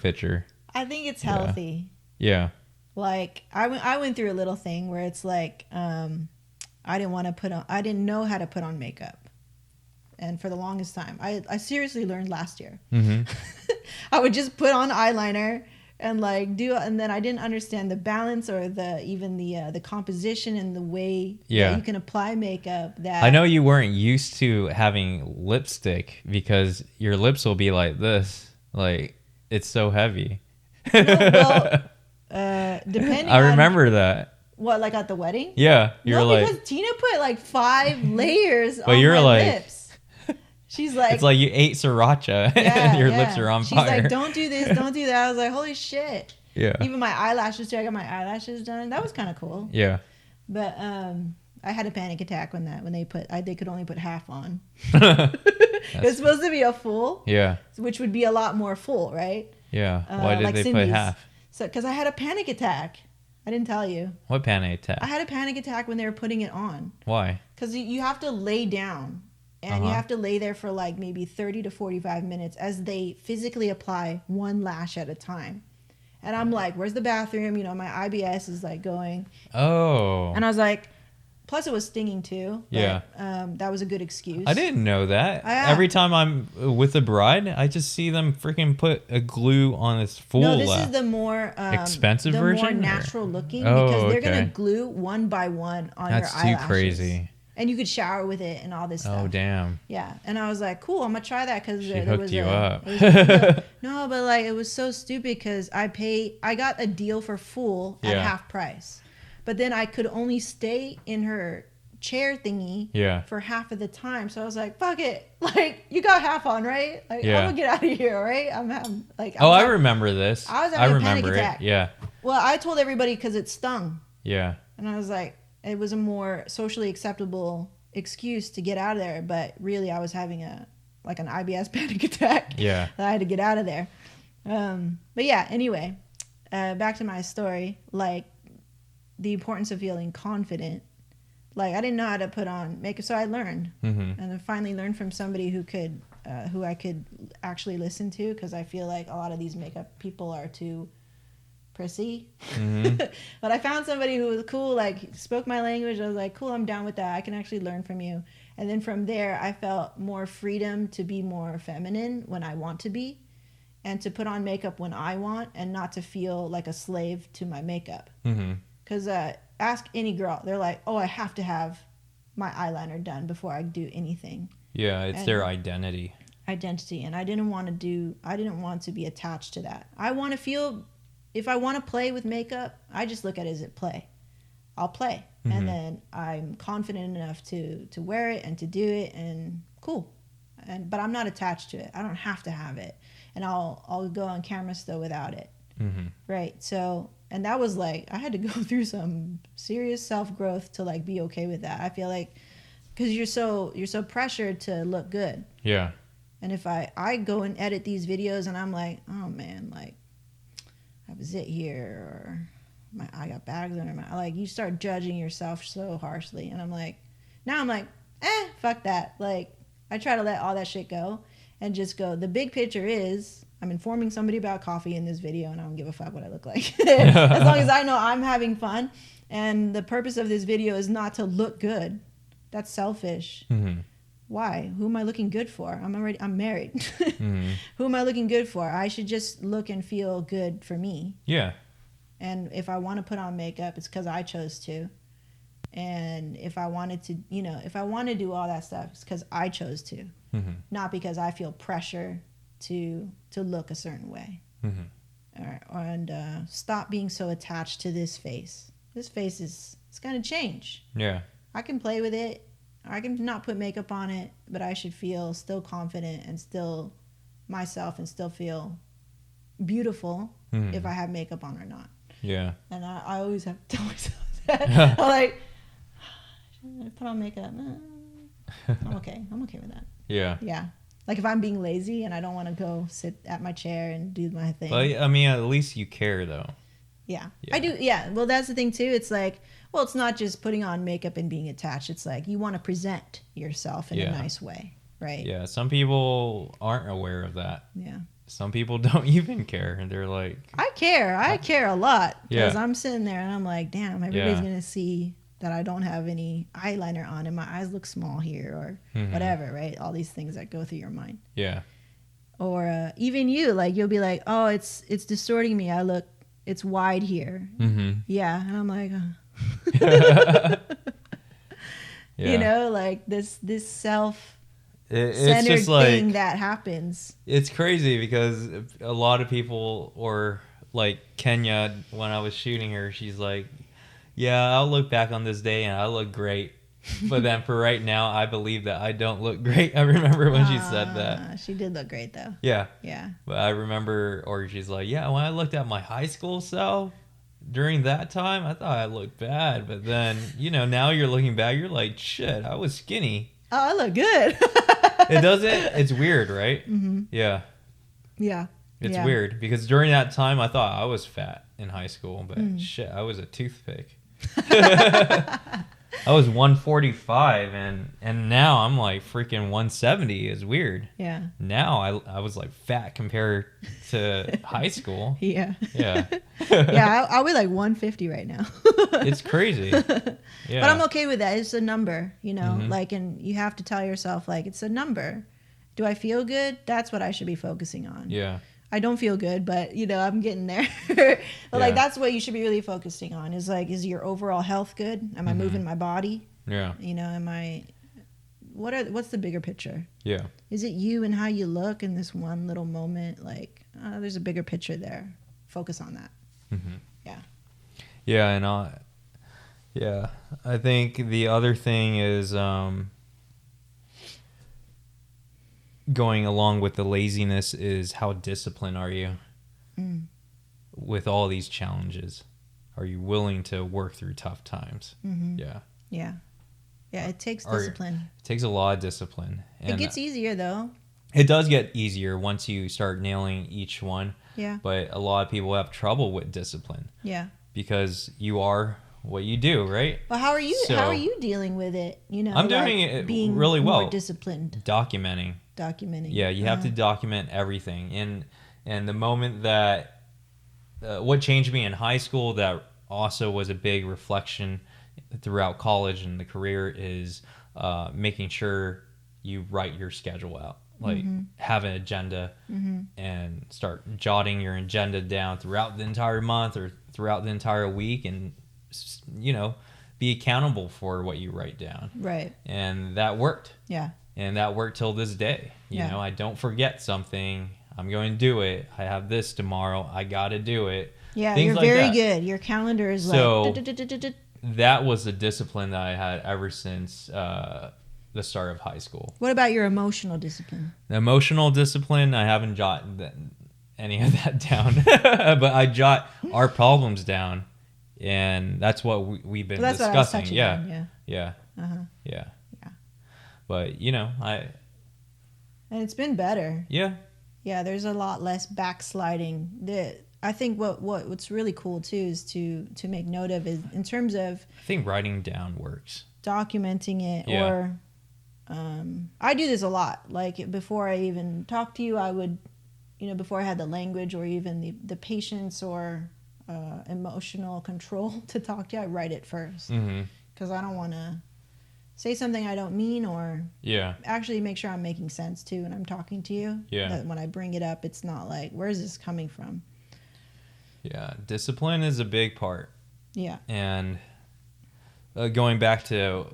picture? I think it's healthy. Yeah. Like I went through a little thing where it's like I didn't know how to put on makeup. And for the longest time, I seriously learned last year. I would just put on eyeliner and and then I didn't understand the balance or the composition and the way that you can apply makeup. That I know you weren't used to having lipstick because your lips will be like this, like it's so heavy. Depending. I remember that. What, like at the wedding? Yeah, you're because Tina put like 5 layers on you're my like, lips. She's like, it's like you ate sriracha and your lips are on fire. She's like, don't do this, don't do that. I was like, holy shit. Yeah. Even my eyelashes too. I got my eyelashes done. That was kind of cool. Yeah. But I had a panic attack when they could only put half on. It's supposed to be a full. Yeah. Which would be a lot more full, right? Yeah. Why did they put half? So, because I had a panic attack. I didn't tell you. What panic attack? I had a panic attack when they were putting it on. Why? Because you have to lay down. And you have to lay there for like maybe 30 to 45 minutes as they physically apply one lash at a time. And I'm like, where's the bathroom? My IBS is like going. Oh. And I was like, plus it was stinging too. But, yeah. That was a good excuse. I didn't know that. Every time I'm with a bride, I just see them freaking put a glue on this full lash. No, this is the more expensive version? The more natural looking because they're going to glue one by one on your eyelashes. That's too crazy. And you could shower with it and all this stuff. Oh, damn. Yeah. And I was like, cool, I'm going to try that because she hooked you up. No, but like it was so stupid because I got a deal for full at half price. But then I could only stay in her chair thingy for half of the time. So I was like, fuck it. Like, you got half on, right? Like, I'm going to get out of here, right? I remember this. I was having a panic attack. Yeah. Well, I told everybody because it stung. Yeah. And I was like, it was a more socially acceptable excuse to get out of there, but really I was having an IBS panic attack. Yeah. I had to get out of there. But yeah, anyway, back to my story, like the importance of feeling confident. Like I didn't know how to put on makeup, so I learned, and I finally learned from somebody who I could actually listen to, because I feel like a lot of these makeup people are too prissy. But I found somebody who was cool, like spoke my language. I was like, cool, I'm down with that. I can actually learn from you. And then from there, I felt more freedom to be more feminine when I want to be, and to put on makeup when I want, and not to feel like a slave to my makeup. Because ask any girl, they're like, oh, I have to have my eyeliner done before I do anything. Yeah, it's their identity. And I didn't want to be attached to that. I want to feel, if I want to play with makeup, I just look at it as it play. I'll play. And then I'm confident enough to wear it and to do it, and cool. But I'm not attached to it. I don't have to have it. And I'll go on camera still without it. Right. So, and that was like, I had to go through some serious self-growth to like be okay with that. I feel like, because you're so pressured to look good. Yeah. And if I go and edit these videos and I'm like, oh man, like I have a zit here, or I got bags under my, like, you start judging yourself so harshly. And I'm like, fuck that. Like, I try to let all that shit go and just go, the big picture is I'm informing somebody about coffee in this video, and I don't give a fuck what I look like. As long as I know I'm having fun. And the purpose of this video is not to look good. That's selfish. Why? Who am I looking good for? I'm married. Who am I looking good for? I should just look and feel good for me. Yeah. And if I want to put on makeup, it's because I chose to. And if I wanted to, if I want to do all that stuff, it's because I chose to. Not because I feel pressure to look a certain way. All right. And stop being so attached to this face. This face it's going to change. Yeah. I can play with it. I can not put makeup on it, but I should feel still confident and still myself, and still feel beautiful if I have makeup on or not. Yeah. And I always have to tell myself that. I'm like, should I put on makeup? I'm okay. I'm okay with that. Yeah. Yeah. Like if I'm being lazy and I don't want to go sit at my chair and do my thing. Well, I mean, at least you care, though. Yeah. I do. Yeah. Well, that's the thing too. It's like, well, it's not just putting on makeup and being attached. It's like you want to present yourself in a nice way, right? Yeah. Some people aren't aware of that. Yeah. Some people don't even care, and they're like, I care. I care a lot, because Yeah. I'm sitting there and I'm like, damn, everybody's gonna see that I don't have any eyeliner on and my eyes look small here, or whatever, right? All these things that go through your mind. Yeah. Or even you, like you'll be like, oh, it's distorting me. It's wide here. Yeah, and I'm like, like this self it's just like thing that happens. It's crazy because a lot of people, or like Kenya, when I was shooting her, she's like, yeah, I'll look back on this day and I look great. But then for right now, I believe that I don't look great. I remember when she said that. She did look great though. Yeah. Yeah. But I remember, or she's like, yeah, when I looked at my high school self during that time, I thought I looked bad. But then, now you're looking back, you're like, shit, I was skinny. Oh, I look good. It doesn't. It's weird, right? Yeah. Yeah. It's weird because during that time, I thought I was fat in high school, but shit, I was a toothpick. I was 145, and now I'm like freaking 170. Is weird. Yeah. Now I was like fat compared to high school. Yeah. Yeah. Yeah, I'll be like 150 right now. It's crazy. Yeah. But I'm okay with that. It's a number, like, and you have to tell yourself, like, it's a number. Do I feel good? That's what I should be focusing on. Yeah. I don't feel good, but I'm getting there. But like, that's what you should be really focusing on, is like, is your overall health good? Am I moving my body? Yeah. What's the bigger picture? Yeah. Is it you and how you look in this one little moment? Like, there's a bigger picture there. Focus on that. Yeah. Yeah. And I think the other thing is, going along with the laziness is how disciplined are you with all these challenges? Are you willing to work through tough times? Yeah. Yeah. Yeah, it takes discipline. It takes a lot of discipline. And it gets easier though. It does get easier once you start nailing each one. Yeah. But a lot of people have trouble with discipline. Yeah. Because you are what you do, right? Well, how are you dealing with it? You know, I'm doing it being really well. More disciplined. Documenting. Yeah, you have to document everything. And the moment that what changed me in high school, that also was a big reflection throughout college and the career, is making sure you write your schedule out. Like, have an agenda and start jotting your agenda down throughout the entire month or throughout the entire week, and, you know, be accountable for what you write down. Right. And that worked. Yeah. And that worked till this day. You know, I don't forget something. I'm going to do it. I have this tomorrow. I got to do it. Yeah, Things you're like very that. good. Your calendar is So, like... that was the discipline that I had ever since the start of high school. What about your emotional discipline? The emotional discipline, I haven't jotted any of that down. But I jot our problems down. And that's what we've been discussing. What I was touching on, Yeah. Yeah. But, you know, and it's been better. Yeah. Yeah, there's a lot less backsliding. I think what's really cool too is to make note of is in terms of, I think writing down works. Documenting it, Yeah. or I do this a lot. Like, before I even talk to you, I would, you know, before I had the language or even the patience or emotional control to talk to you, I write it first. Because I don't want to say something I don't mean, or actually make sure I'm making sense too when I'm talking to you. That when I bring it up, it's not like, where's this coming from? Yeah, discipline is a big part. Yeah. And going back to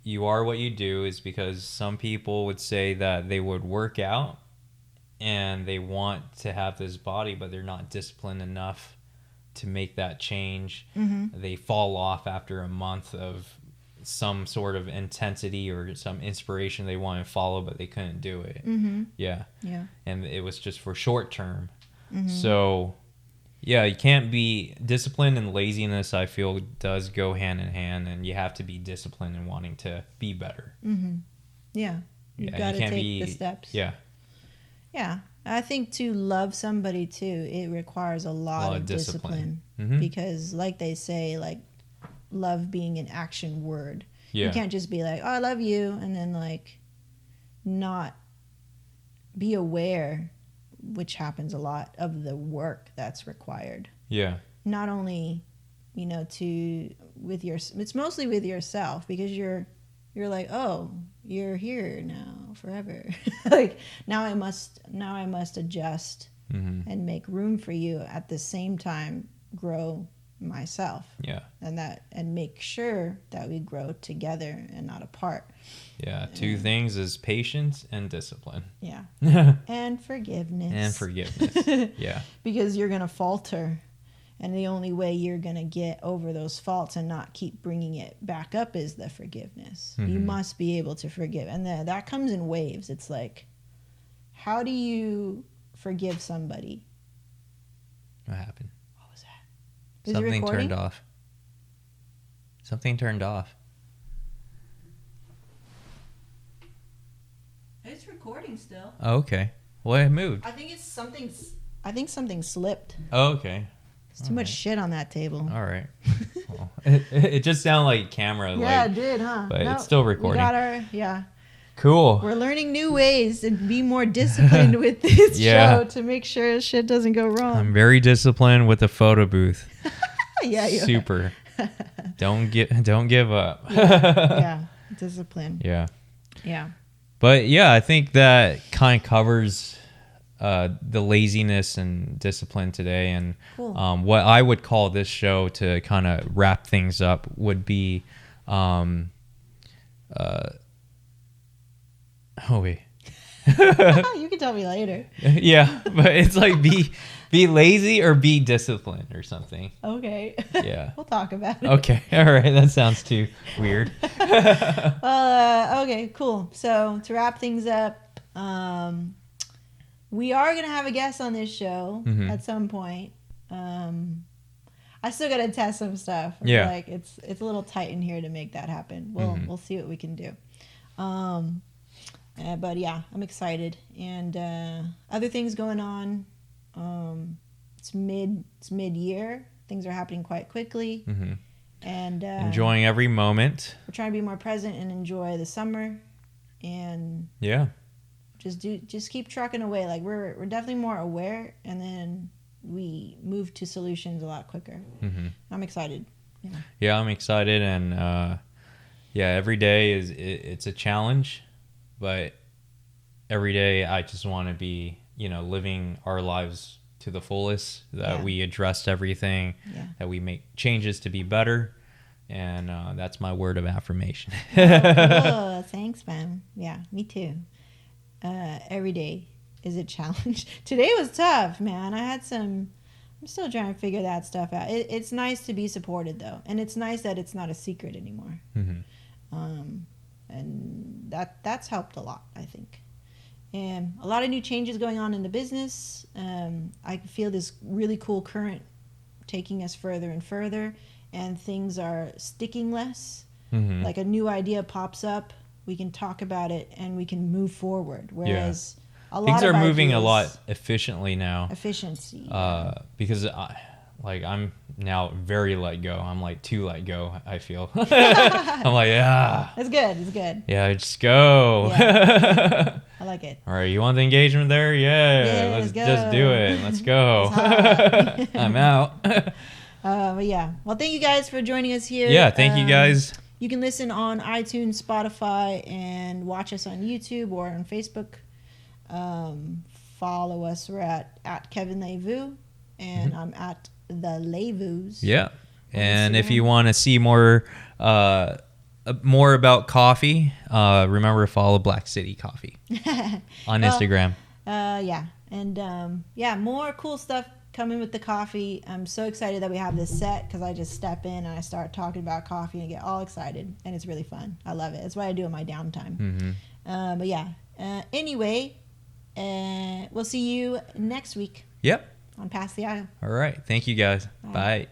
you are what you do, is because some people would say that they would work out and they want to have this body, but they're not disciplined enough to make that change. They fall off after a month of some sort of intensity or some inspiration they want to follow, but they couldn't do it. Yeah. And it was just for short term. So, yeah, you can't be disciplined, and laziness, I feel, does go hand in hand, and you have to be disciplined in wanting to be better. Yeah. You've got to take the steps. Yeah. Yeah. I think to love somebody too, it requires a lot of discipline. Because, like they say, like, love being an action word. You can't just be like, oh, I love you, and then, like, not be aware, which happens a lot, of the work that's required. Yeah. Not only, you know, it's mostly with yourself, because you're like, oh, you're here now forever. Like, now I must adjust and make room for you, at the same time grow myself. Yeah. And make sure that we grow together and not apart. Yeah, two things is patience and discipline. Yeah. And forgiveness. Yeah. Because you're going to falter. And the only way you're going to get over those faults and not keep bringing it back up is the forgiveness. You must be able to forgive. And that comes in waves. It's like, how do you forgive somebody? What happened? What was that? Something turned off. Something turned off. It's recording still. Oh, okay. Well, it moved. I think something slipped. Oh, okay. There's too much shit on that table. All right. Well, it just sounded like camera. Yeah, it did, huh? But it's still recording. We got Cool. We're learning new ways and be more disciplined with this show to make sure shit doesn't go wrong. I'm very disciplined with the photo booth. Yeah, you super. Don't give up. Yeah. Discipline. Yeah. Yeah. But yeah, I think that kind of covers the laziness and discipline today. And cool. What I would call this show, to kind of wrap things up, would be oh wait. You can tell me later. Yeah, but it's like be lazy or be disciplined or something. Okay. Yeah. We'll talk about it. Okay. All right. That sounds too weird. Well, okay, cool. So to wrap things up, we are gonna have a guest on this show at some point. I still gotta test some stuff. Yeah. Like it's a little tight in here to make that happen. We'll see what we can do. But yeah, I'm excited. And other things going on. It's mid-year. Things are happening quite quickly. Mm-hmm. And enjoying every moment. We're trying to be more present and enjoy the summer. And just keep trucking away. Like we're definitely more aware, and then we move to solutions a lot quicker. Mm-hmm. I'm excited. Yeah, I'm excited, and every day it's a challenge, but every day I just want to be, living our lives to the fullest, that we address everything, that we make changes to be better, and that's my word of affirmation. Oh, thanks, man. Yeah, me too. Every day is a challenge. Today was tough, man. I'm still trying to figure that stuff out. It's nice to be supported, though, and it's nice that it's not a secret anymore. Mm-hmm. And that's helped a lot, I think. And a lot of new changes going on in the business. I feel this really cool current taking us further and further, and things are sticking less. Mm-hmm. Like a new idea pops up, we can talk about it and we can move forward. Whereas a lot things are of moving ideas, a lot efficiently now. Efficiency. Because I'm now very let go. I'm like too let go, I feel. I'm like, It's good. It's good. Yeah, just go. Yeah. I like it. All right, you want the engagement there? Yeah, let's just do it. Let's go. I'm out. But yeah. Well, thank you guys for joining us here. Yeah, thank you guys. You can listen on iTunes, Spotify, and watch us on YouTube or on Facebook. Follow us. We're at Kevin Levu, and I'm at the Levus. Yeah. And if you want to see more about coffee, remember to follow Black City Coffee on Instagram. And more cool stuff coming with the coffee. I'm so excited that we have this set, because I just step in and I start talking about coffee and I get all excited, and it's really fun. I love it. It's what I do in my downtime. Anyway, we'll see you next week. Yep. On Pass the Aisle. All right. Thank you guys. Bye.